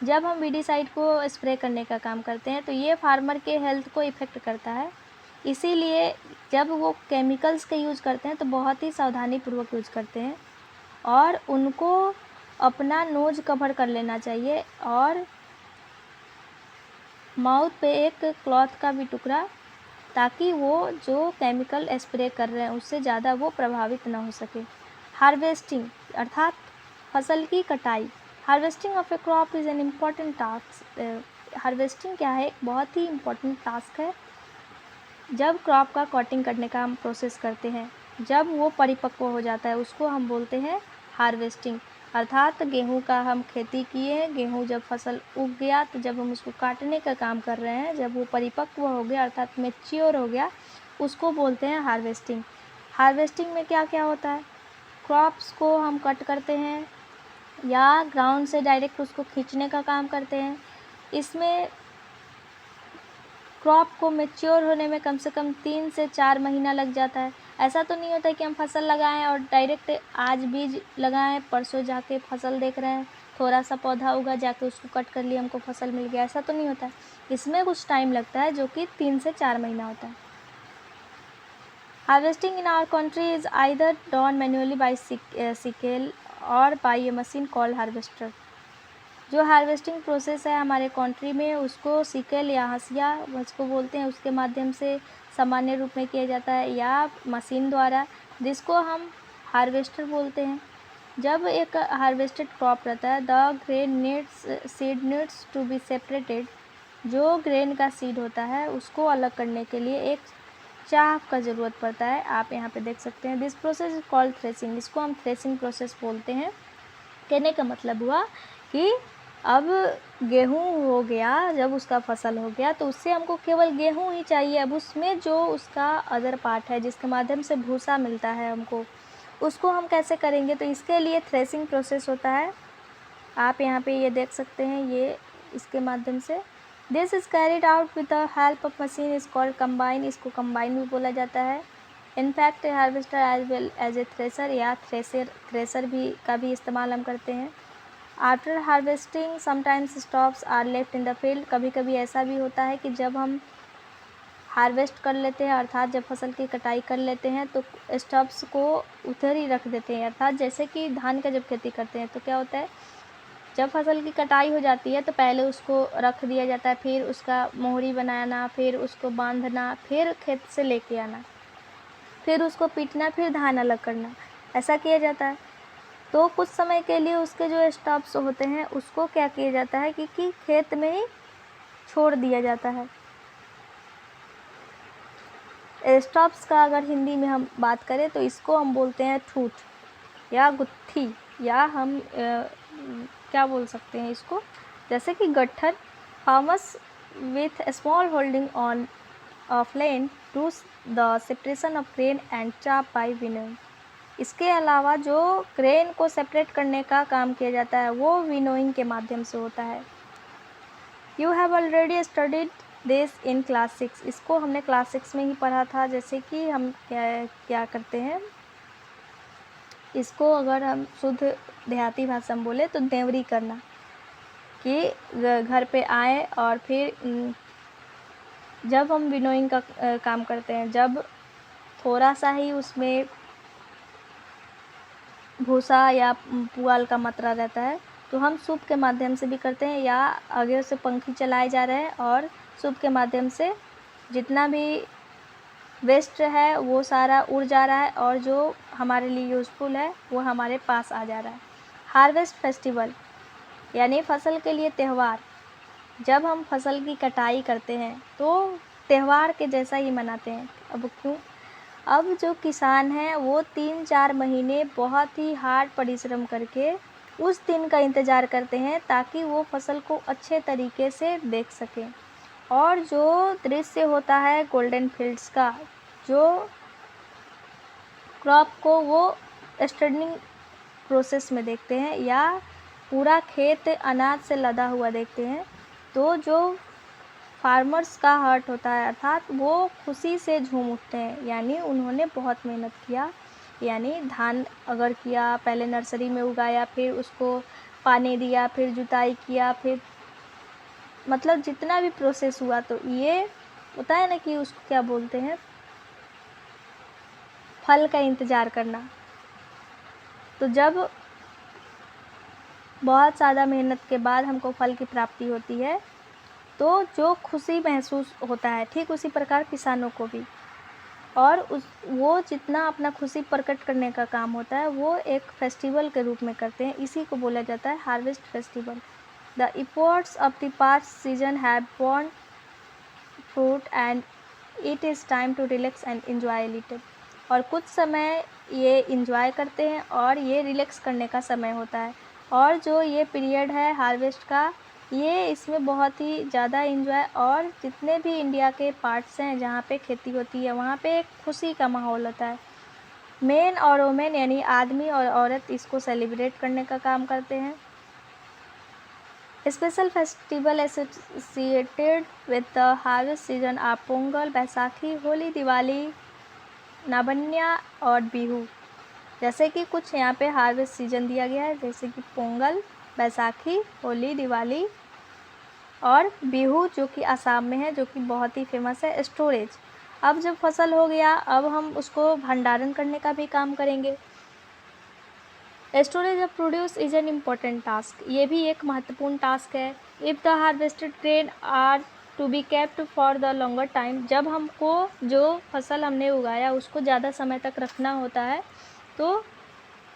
जब हम वीडीसाइड को स्प्रे करने का काम करते हैं तो ये फार्मर के हेल्थ को इफ़ेक्ट करता है, इसीलिए जब वो केमिकल्स का यूज़ करते हैं तो बहुत ही सावधानीपूर्वक यूज़ करते हैं और उनको अपना नोज़ कवर कर लेना चाहिए और माउथ पे एक क्लॉथ का भी टुकड़ा, ताकि वो जो केमिकल स्प्रे कर रहे हैं उससे ज़्यादा वो प्रभावित ना हो सके। हार्वेस्टिंग अर्थात फसल की कटाई। Harvesting of A crop is an important task. Harvesting क्या है? एक बहुत ही इम्पॉर्टेंट टास्क है। जब क्रॉप का कटिंग करने का हम प्रोसेस करते हैं, जब वो परिपक्व हो जाता है उसको हम बोलते हैं हार्वेस्टिंग। अर्थात गेहूं का हम खेती किए, गेहूं जब फसल उग गया तो जब हम उसको काटने का काम कर रहे हैं, जब वो परिपक्व हो गया अर्थात मैच्योर हो गया, उसको बोलते हैं हार्वेस्टिंग। हार्वेस्टिंग में क्या क्या होता है? क्रॉप्स को हम कट करते हैं या ग्राउंड से डायरेक्ट उसको खींचने का काम करते हैं। इसमें क्रॉप को मैच्योर होने में कम से कम 3 से 4 महीना लग जाता है। ऐसा तो नहीं होता है कि हम फसल लगाएं और डायरेक्ट आज बीज लगाएं, परसों जाके फसल देख रहे हैं, थोड़ा सा पौधा उगा, जाके उसको कट कर लिया, हमको फसल मिल गया, ऐसा तो नहीं होता है। इसमें कुछ टाइम लगता है जो कि 3 से 4 महीना होता है। Harvesting in our country is either done manually by sickle और by a machine called harvester. जो हार्वेस्टिंग प्रोसेस है हमारे कंट्री में उसको सिकल या हंसिया उसको बोलते हैं, उसके माध्यम से सामान्य रूप में किया जाता है या मशीन द्वारा, जिसको हम हार्वेस्टर बोलते हैं। जब एक हार्वेस्टेड क्रॉप रहता है, the grain needs seed needs to be separated. जो ग्रेन का सीड होता है उसको अलग करने के लिए एक चाक का ज़रूरत पड़ता है। आप यहाँ पे देख सकते हैं, this process is called threshing. इसको हम थ्रेसिंग प्रोसेस बोलते हैं। कहने का मतलब हुआ कि अब गेहूँ हो गया, जब उसका फसल हो गया तो उससे हमको केवल गेहूँ ही चाहिए। अब उसमें जो उसका अदर पार्ट है जिसके माध्यम से भूसा मिलता है हमको, उसको हम कैसे करेंगे? तो इसके लिए थ्रेसिंग प्रोसेस होता है। आप यहाँ पे ये देख सकते हैं, ये इसके माध्यम से this is carried out with the help of machine is called combine. इसको कंबाइन भी बोला जाता है। In fact harvester as well as a thresher या थ्रेसर भी का भी इस्तेमाल हम करते हैं। After harvesting sometimes stops are left in the field. कभी कभी ऐसा भी होता है कि जब हम हार्वेस्ट कर लेते हैं अर्थात जब फसल की कटाई कर लेते हैं तो स्टॉप्स को उधर ही रख देते हैं। अर्थात जैसे कि धान का जब खेती करते हैं तो क्या होता है, जब फसल की कटाई हो जाती है तो पहले उसको रख दिया जाता है, फिर उसका मोहरी बनाना, फिर उसको बांधना, फिर खेत से लेके आना, फिर उसको पीटना, फिर धान अलग करना, ऐसा किया जाता है। तो कुछ समय के लिए उसके जो स्टॉप्स होते हैं उसको क्या किया जाता है कि खेत में ही छोड़ दिया जाता है। स्टॉप्स का अगर हिंदी में हम बात करें तो इसको हम बोलते हैं ठूठ या गुत्थी, या हम क्या बोल सकते हैं इसको, जैसे कि गट्ठर। Farmers with small holding on off land do the separation of grain and चाप बाय विनोइंग। इसके अलावा जो ग्रेन को सेपरेट करने का काम किया जाता है वो विनोइंग के माध्यम से होता है। You have already studied this in class 6। इसको हमने क्लास 6 में ही पढ़ा था। जैसे कि हम क्या करते हैं, इसको अगर हम शुद्ध देहाती भाषा में बोले तो देवरी करना, कि घर पे आए और फिर जब हम विनोइंग का काम करते हैं, जब थोड़ा सा ही उसमें भूसा या पुआल का मात्रा रहता है तो हम सूप के माध्यम से भी करते हैं, या आगे से पंखी चलाए जा रहे हैं और सूप के माध्यम से जितना भी वेस्ट है वो सारा उड़ जा रहा है और जो हमारे लिए यूज़फुल है वो हमारे पास आ जा रहा है। हार्वेस्ट फेस्टिवल यानी फसल के लिए त्यौहार। जब हम फसल की कटाई करते हैं तो त्यौहार के जैसा ही मनाते हैं। अब क्यों? अब जो किसान हैं वो 3-4 महीने बहुत ही हार्ड परिश्रम करके उस दिन का इंतज़ार करते हैं ताकि वो फसल को अच्छे तरीके से देख सकें। और जो दृश्य होता है गोल्डन फील्ड्स का, जो क्रॉप को वो स्टर्निंग प्रोसेस में देखते हैं या पूरा खेत अनाज से लदा हुआ देखते हैं, तो जो फार्मर्स का हार्ट होता है, अर्थात वो खुशी से झूम उठते हैं, यानी उन्होंने बहुत मेहनत किया। यानी धान अगर किया, पहले नर्सरी में उगाया, फिर उसको पानी दिया, फिर जुताई किया, फिर मतलब जितना भी प्रोसेस हुआ, तो ये होता है ना कि उसको क्या बोलते हैं, फल का इंतज़ार करना। तो जब बहुत ज़्यादा मेहनत के बाद हमको फल की प्राप्ति होती है, तो जो खुशी महसूस होता है, ठीक उसी प्रकार किसानों को भी, और वो जितना अपना खुशी प्रकट करने का काम होता है, वो एक फेस्टिवल के रूप में करते हैं। इसी को बोला जाता है harvest festival. The efforts of the past season have borne fruit and it is time to relax and enjoy a little। और कुछ समय ये इंजॉय करते हैं और ये रिलैक्स करने का समय होता है। और जो ये पीरियड है हार्वेस्ट का, ये इसमें बहुत ही ज़्यादा इंजॉय, और जितने भी इंडिया के पार्ट्स हैं जहाँ पे खेती होती है, वहाँ पे एक खुशी का माहौल होता है। मेन और वोमेन यानी आदमी और औरत इसको सेलिब्रेट करने का काम करते हैं। Special festival associated with the harvest season are Pongal, Baisakhi, Holi, Diwali, Nabanya और बिहू। जैसे कि कुछ यहाँ पे हार्वेस्ट सीजन दिया गया है, जैसे कि पोंगल, बैसाखी, होली, दिवाली और बिहू, जो कि असम में है, जो कि बहुत ही फेमस है। स्टोरेज, अब जब फसल हो गया, अब हम उसको भंडारण करने का भी काम करेंगे। Storage of produce is an important task, ये भी एक महत्वपूर्ण टास्क है। If the harvested grain are to be kept for the longer time, जब हमको जो फसल हमने उगाया उसको ज़्यादा समय तक रखना होता है, तो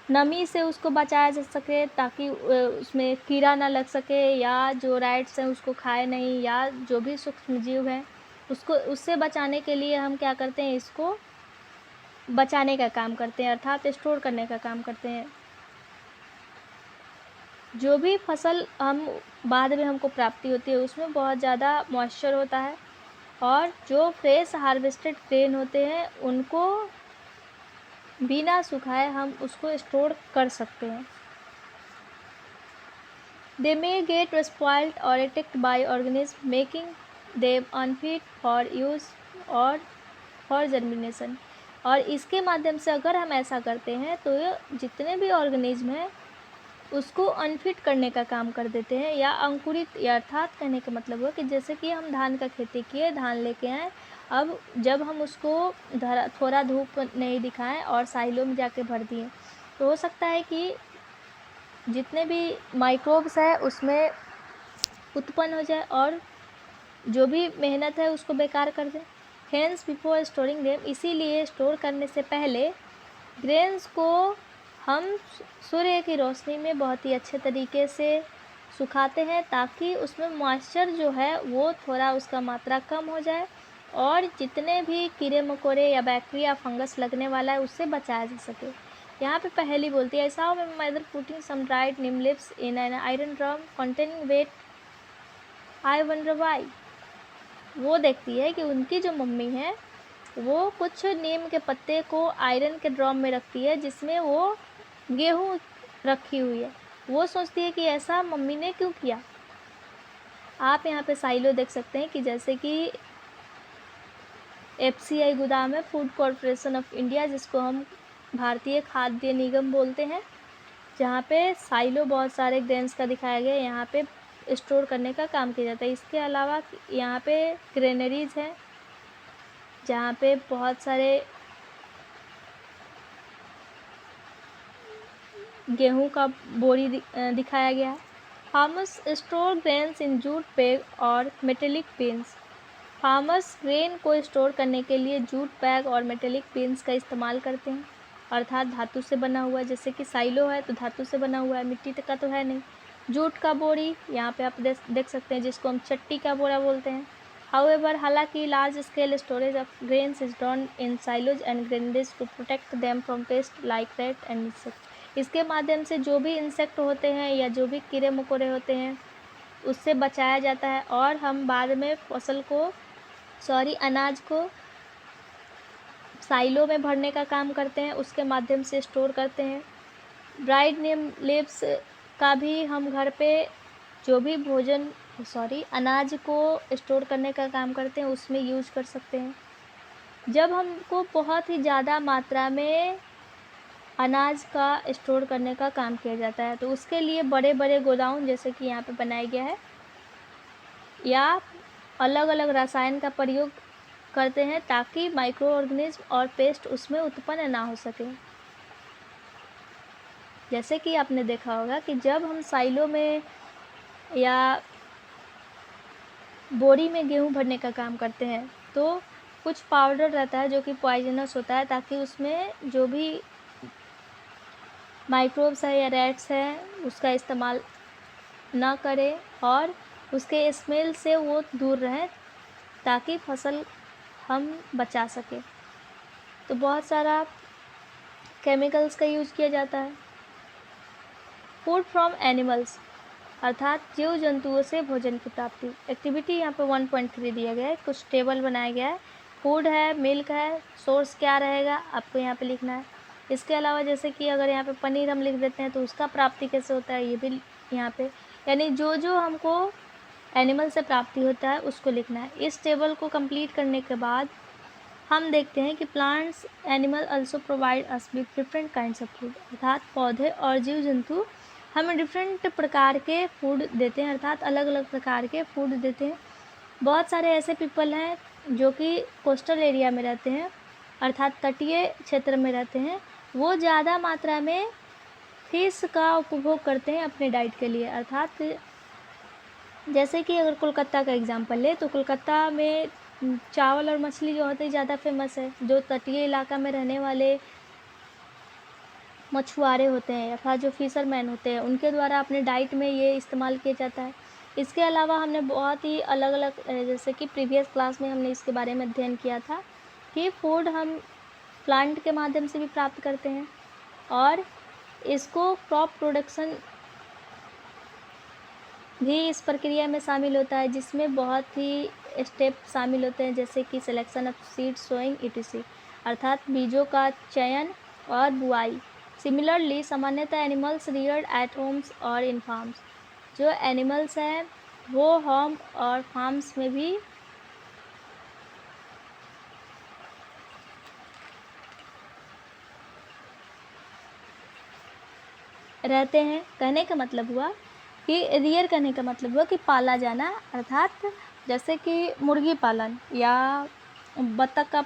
नमी से उसको बचाया जा सके, ताकि उसमें कीड़ा ना लग सके, या जो राइट्स हैं उसको खाए नहीं, या जो भी सूक्ष्म जीव हैं उसको, उससे बचाने के लिए हम क्या करते हैं, इसको बचाने का काम करते हैं, अर्थात स्टोर करने का काम करते हैं। जो भी फसल हम बाद में हमको प्राप्ति होती है, उसमें बहुत ज़्यादा मॉइस्चर होता है, और जो फ्रेश हार्वेस्टेड ग्रेन होते हैं उनको बिना सुखाए हम उसको स्टोर कर सकते हैं। दे मे गेट स्पॉइल्ड और attacked by organism making them unfit for use और फॉर जर्मिनेशन। और इसके माध्यम से अगर हम ऐसा करते हैं, तो ये जितने भी ऑर्गेनिज्म हैं उसको अनफिट करने का काम कर देते हैं, या अंकुरित, या अर्थात कहने का मतलब हुआ कि जैसे कि हम धान का खेती किए, धान लेके आए, अब जब हम उसको थोड़ा धूप नहीं दिखाएं और साइलों में जाके भर दिए, तो हो सकता है कि जितने भी माइक्रोब्स है उसमें उत्पन्न हो जाए और जो भी मेहनत है उसको बेकार कर दें। हेंस बिफोर स्टोरिंग देम, इसीलिए स्टोर करने से पहले ग्रेन्स को हम सूर्य की रोशनी में बहुत ही अच्छे तरीके से सुखाते हैं, ताकि उसमें मॉइस्चर जो है वो थोड़ा उसका मात्रा कम हो जाए, और जितने भी कीड़े मकोड़े या बैक्टीरिया फंगस लगने वाला है उससे बचाया जा सके। यहाँ पे पहली बोलती है, ऐसा में mother putting some dried neem leaves in an iron drum containing wheat, I wonder why. वो देखती है कि उनकी जो मम्मी है वो कुछ नीम के पत्ते को आयरन के ड्रम में रखती है, जिसमें वो गेहूँ रखी हुई है। वो सोचती है कि ऐसा मम्मी ने क्यों किया। आप यहाँ पे साइलो देख सकते हैं कि जैसे कि FCI गोदाम है, फूड कॉरपोरेशन ऑफ इंडिया, जिसको हम भारतीय खाद्य निगम बोलते हैं, जहाँ पे साइलो बहुत सारे ग्रेन्स का दिखाया गया है, यहाँ पे स्टोर करने का काम किया जाता है। इसके अलावा यहाँ पे ग्रेनरीज हैं, जहाँ पे बहुत सारे गेहूं का बोरी दिखाया गया है। Farmers store grains in jute bag और मेटेलिक बिन्स। फार्मर्स ग्रेन को स्टोर करने के लिए जूट बैग और मेटेलिक बिन्स का इस्तेमाल करते हैं, अर्थात धातु से बना हुआ है। जैसे कि साइलो है तो धातु से बना हुआ है, मिट्टी का तो है नहीं। जूट का बोरी यहाँ पे आप देख सकते हैं, जिसको हम चट्टी का बोरा बोलते हैं। हाउएवर, हालांकि large scale storage of grains is done in silos and granaries to protect them from pest like rat and insect. इसके माध्यम से जो भी इंसेक्ट होते हैं या जो भी कीड़े मकोड़े होते हैं उससे बचाया जाता है, और हम बाद में फसल को अनाज को साइलो में भरने का काम करते हैं, उसके माध्यम से स्टोर करते हैं। ड्राइड नीम लीव्स का भी हम घर पे जो भी भोजन अनाज को स्टोर करने का काम करते हैं, उसमें यूज कर सकते हैं। जब हमको बहुत ही ज़्यादा मात्रा में अनाज का स्टोर करने का काम किया जाता है तो उसके लिए बड़े बड़े गोदाम जैसे कि यहाँ पे बनाया गया है, या अलग अलग रसायन का प्रयोग करते हैं ताकि माइक्रो ऑर्गेनिज्म और पेस्ट उसमें उत्पन्न ना हो सके। जैसे कि आपने देखा होगा कि जब हम साइलो में या बोरी में गेहूं भरने का काम करते हैं तो कुछ पाउडर रहता है जो कि पॉइजनस होता है, ताकि उसमें जो भी माइक्रोब्स है या रैट्स हैं उसका इस्तेमाल ना करें और उसके स्मेल से वो दूर रहें ताकि फसल हम बचा सकें। तो बहुत सारा केमिकल्स का यूज़ किया जाता है। फूड फ्रॉम एनिमल्स अर्थात जीव जंतुओं से भोजन की प्राप्ति। एक्टिविटी यहाँ पे 1.3 दिया गया है, कुछ टेबल बनाया गया है। फूड है, मिल्क है, सोर्स क्या रहेगा आपको यहाँ पे लिखना है। इसके अलावा जैसे कि अगर यहाँ पे पनीर हम लिख देते हैं तो उसका प्राप्ति कैसे होता है ये भी यहाँ पे, यानी जो जो हमको एनिमल से प्राप्ति होता है उसको लिखना है। इस टेबल को कंप्लीट करने के बाद हम देखते हैं कि plants animal also provide us with different kinds of food, अर्थात पौधे और जीव जंतु हमें डिफरेंट प्रकार के फूड देते हैं, अर्थात अलग अलग प्रकार के फूड देते हैं। बहुत सारे ऐसे पीपल हैं जो कि कोस्टल एरिया में रहते हैं, अर्थात तटीय क्षेत्र में रहते हैं, वो ज़्यादा मात्रा में फिश का उपभोग करते हैं अपने डाइट के लिए। अर्थात जैसे कि अगर कोलकाता का एग्जांपल ले तो कोलकाता में चावल और मछली जो होती है ज़्यादा फेमस है। जो तटीय इलाका में रहने वाले मछुआरे होते हैं या जो फिशरमैन होते हैं उनके द्वारा अपने डाइट में ये इस्तेमाल किया जाता है। इसके अलावा हमने बहुत ही अलग अलग जैसे कि प्रीवियस क्लास में हमने इसके बारे में अध्ययन किया था कि फूड हम प्लांट के माध्यम से भी प्राप्त करते हैं और इसको क्रॉप प्रोडक्शन भी इस प्रक्रिया में शामिल होता है, जिसमें बहुत ही स्टेप शामिल होते हैं जैसे कि selection of seed, sowing etc, अर्थात बीजों का चयन और बुआई। सिमिलरली सामान्यतः एनिमल्स रियर्ड एट होम्स और इन फार्म्स, जो एनिमल्स हैं वो होम और फार्म्स में भी रहते हैं। कहने का मतलब हुआ कि रियर करने का मतलब हुआ कि पाला जाना, अर्थात जैसे कि मुर्गी पालन या बतख का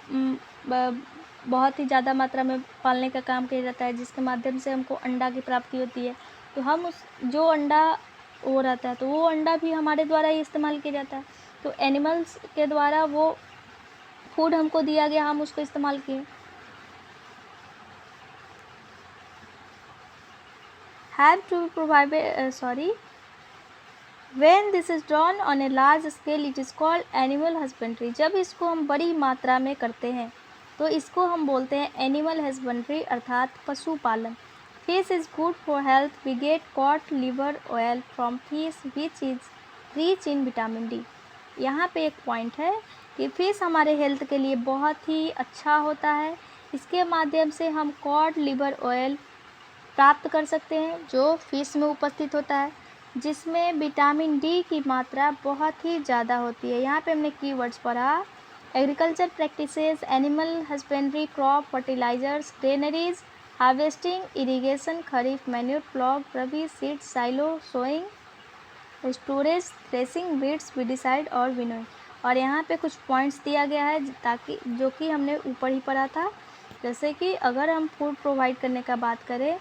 बहुत ही ज़्यादा मात्रा में पालने का काम किया जाता है, जिसके माध्यम से हमको अंडा की प्राप्ति होती है। तो हम उस जो अंडा वो रहता है तो वो अंडा भी हमारे द्वारा ही इस्तेमाल किया जाता है। तो एनिमल्स के द्वारा वो फूड हमको दिया गया, हम उसको इस्तेमाल किए। Have to be provided when this is done on a large scale it is called animal husbandry। जब इसको हम बड़ी मात्रा में करते हैं तो इसको हम बोलते हैं एनिमल हस्बेंड्री, अर्थात पशुपालन। Fish is good for health. We get cod liver oil from fish which is rich in vitamin D. यहाँ पे एक पॉइंट है कि फिश हमारे हेल्थ के लिए बहुत ही अच्छा होता है। इसके माध्यम से हम कॉड लिवर ऑयल प्राप्त कर सकते हैं जो फिश में उपस्थित होता है, जिसमें विटामिन डी की मात्रा बहुत ही ज़्यादा होती है। यहाँ पे हमने कीवर्ड्स पढ़ा, agriculture practices, animal husbandry, crop, fertilisers, granaries, harvesting, irrigation, kharif, manure, plough, rabi, seed, silo, sowing, storage, threshing, weeds, weedicide और विनोइंग। और यहाँ पे कुछ पॉइंट्स दिया गया है ताकि जो कि हमने ऊपर ही पढ़ा था। जैसे कि अगर हम फूड प्रोवाइड करने का बात करें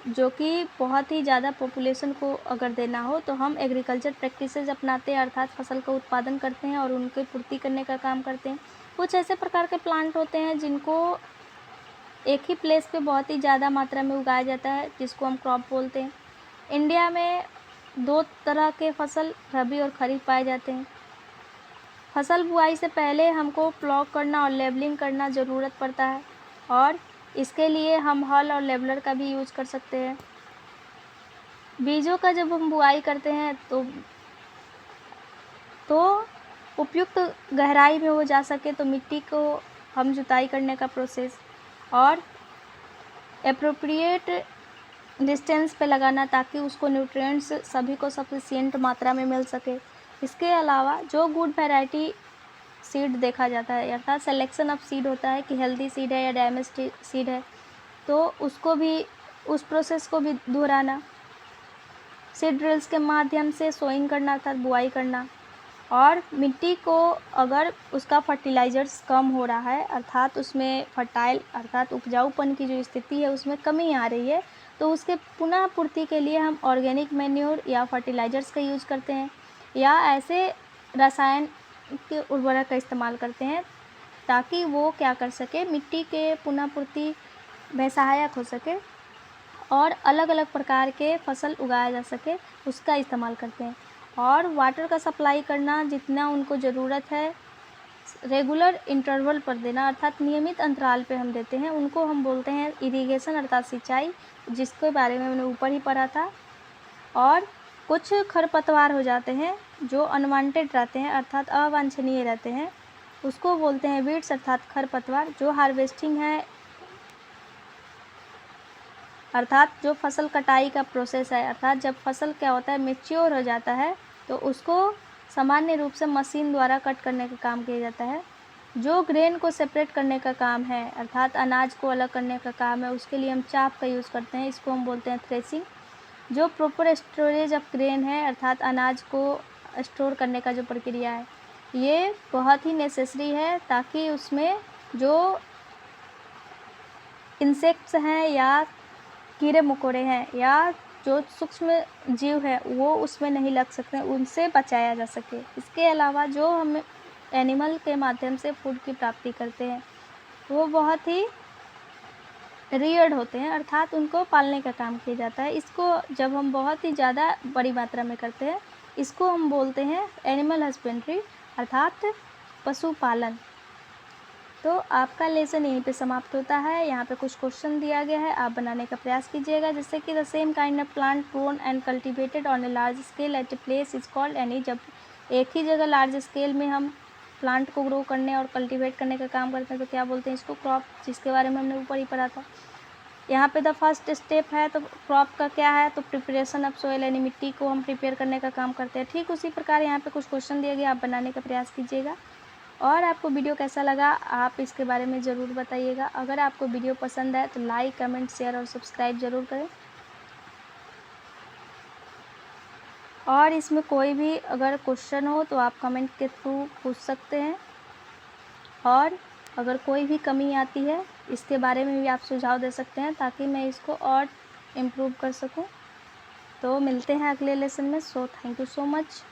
जो कि बहुत ही ज़्यादा पॉपुलेशन को अगर देना हो तो हम एग्रीकल्चर प्रैक्टिसेस अपनाते हैं, अर्थात फसल का उत्पादन करते हैं और उनकी पूर्ति करने का काम करते हैं। कुछ ऐसे प्रकार के प्लांट होते हैं जिनको एक ही प्लेस पे बहुत ही ज़्यादा मात्रा में उगाया जाता है, जिसको हम क्रॉप बोलते हैं। इंडिया में 2 तरह के फसल रबी और खरीफ पाए जाते हैं। फसल बुआई से पहले हमको प्लॉग करना और लेबलिंग करना ज़रूरत पड़ता है और इसके लिए हम हल और लेबलर का भी यूज कर सकते हैं। बीजों का जब हम बुआई करते हैं तो उपयुक्त गहराई में वो जा सके तो मिट्टी को हम जुताई करने का प्रोसेस और एप्रोप्रिएट डिस्टेंस पे लगाना ताकि उसको न्यूट्रिएंट्स सभी को सफिशिएंट मात्रा में मिल सके। इसके अलावा जो गुड वैरायटी सीड देखा जाता है, अर्थात सिलेक्शन ऑफ सीड होता है कि हेल्दी सीड है या डैमेज सीड है, तो उसको भी, उस प्रोसेस को भी दोहराना। सीड ड्रिल्स के माध्यम से सोइंग करना अर्थात बुआई करना। और मिट्टी को अगर उसका फर्टिलाइज़र्स कम हो रहा है, अर्थात उसमें फर्टाइल अर्थात उपजाऊपन की जो स्थिति है उसमें कमी आ रही है, तो उसके पुनः पूर्ति के लिए हम ऑर्गेनिक मैन्योर या फर्टिलाइज़र्स का यूज़ करते हैं या ऐसे रसायन के उर्वरक का इस्तेमाल करते हैं ताकि वो क्या कर सके, मिट्टी के पुनः पूर्ति में सहायक हो सके और अलग अलग प्रकार के फसल उगाया जा सके, उसका इस्तेमाल करते हैं। और वाटर का सप्लाई करना जितना उनको ज़रूरत है, रेगुलर इंटरवल पर देना अर्थात नियमित अंतराल पे हम देते हैं, उनको हम बोलते हैं इरिगेशन अर्थात सिंचाई, जिसके बारे में मैंने ऊपर ही पढ़ा था। और कुछ खरपतवार हो जाते हैं जो अनवांटेड रहते हैं अर्थात अवांछनीय रहते हैं, उसको बोलते हैं वीड्स अर्थात खरपतवार। जो हार्वेस्टिंग है अर्थात जो फसल कटाई का प्रोसेस है, अर्थात जब फसल क्या होता है मैच्योर हो जाता है तो उसको सामान्य रूप से मशीन द्वारा कट करने का काम किया जाता है। जो ग्रेन को सेपरेट करने का काम है अर्थात अनाज को अलग करने का काम है, उसके लिए हम चाप का यूज़ करते हैं, इसको हम बोलते हैं थ्रेसिंग। जो प्रॉपर स्टोरेज ऑफ ग्रेन है अर्थात अनाज को स्टोर करने का जो प्रक्रिया है, ये बहुत ही नेसेसरी है ताकि उसमें जो इंसेक्ट्स हैं या कीड़े मकोड़े हैं या जो सूक्ष्म जीव है वो उसमें नहीं लग सकते, उनसे बचाया जा सके। इसके अलावा जो हम एनिमल के माध्यम से फूड की प्राप्ति करते हैं वो बहुत ही रियर्ड होते हैं अर्थात उनको पालने का काम किया जाता है। इसको जब हम बहुत ही ज़्यादा बड़ी मात्रा में करते हैं, इसको हम बोलते हैं एनिमल हस्बेंड्री अर्थात पशुपालन। तो आपका लेसन यहीं पे समाप्त होता है। यहाँ पे कुछ क्वेश्चन दिया गया है, आप बनाने का प्रयास कीजिएगा, जैसे कि the same kind of plant grown and cultivated on a large scale eight a place is called any. जब एक ही जगह लार्ज स्केल में हम प्लांट को ग्रो करने और कल्टिवेट करने का काम करते हैं तो क्या बोलते हैं इसको? क्रॉप, जिसके बारे में हमने ऊपर ही पढ़ा था। यहाँ पे द फर्स्ट स्टेप है तो क्रॉप का क्या है? तो प्रिपरेशन ऑफ सोइल, यानी मिट्टी को हम प्रिपेयर करने का काम करते हैं। ठीक उसी प्रकार यहाँ पे कुछ क्वेश्चन दिए गए, आप बनाने का प्रयास कीजिएगा। और आपको वीडियो कैसा लगा आप इसके बारे में ज़रूर बताइएगा। अगर आपको वीडियो पसंद है तो लाइक, कमेंट, शेयर और सब्सक्राइब ज़रूर करें। और इसमें कोई भी अगर क्वेश्चन हो तो आप कमेंट के थ्रू पूछ सकते हैं, और अगर कोई भी कमी आती है इसके बारे में भी आप सुझाव दे सकते हैं ताकि मैं इसको और इम्प्रूव कर सकूं। तो मिलते हैं अगले लेसन में। So thank you so much.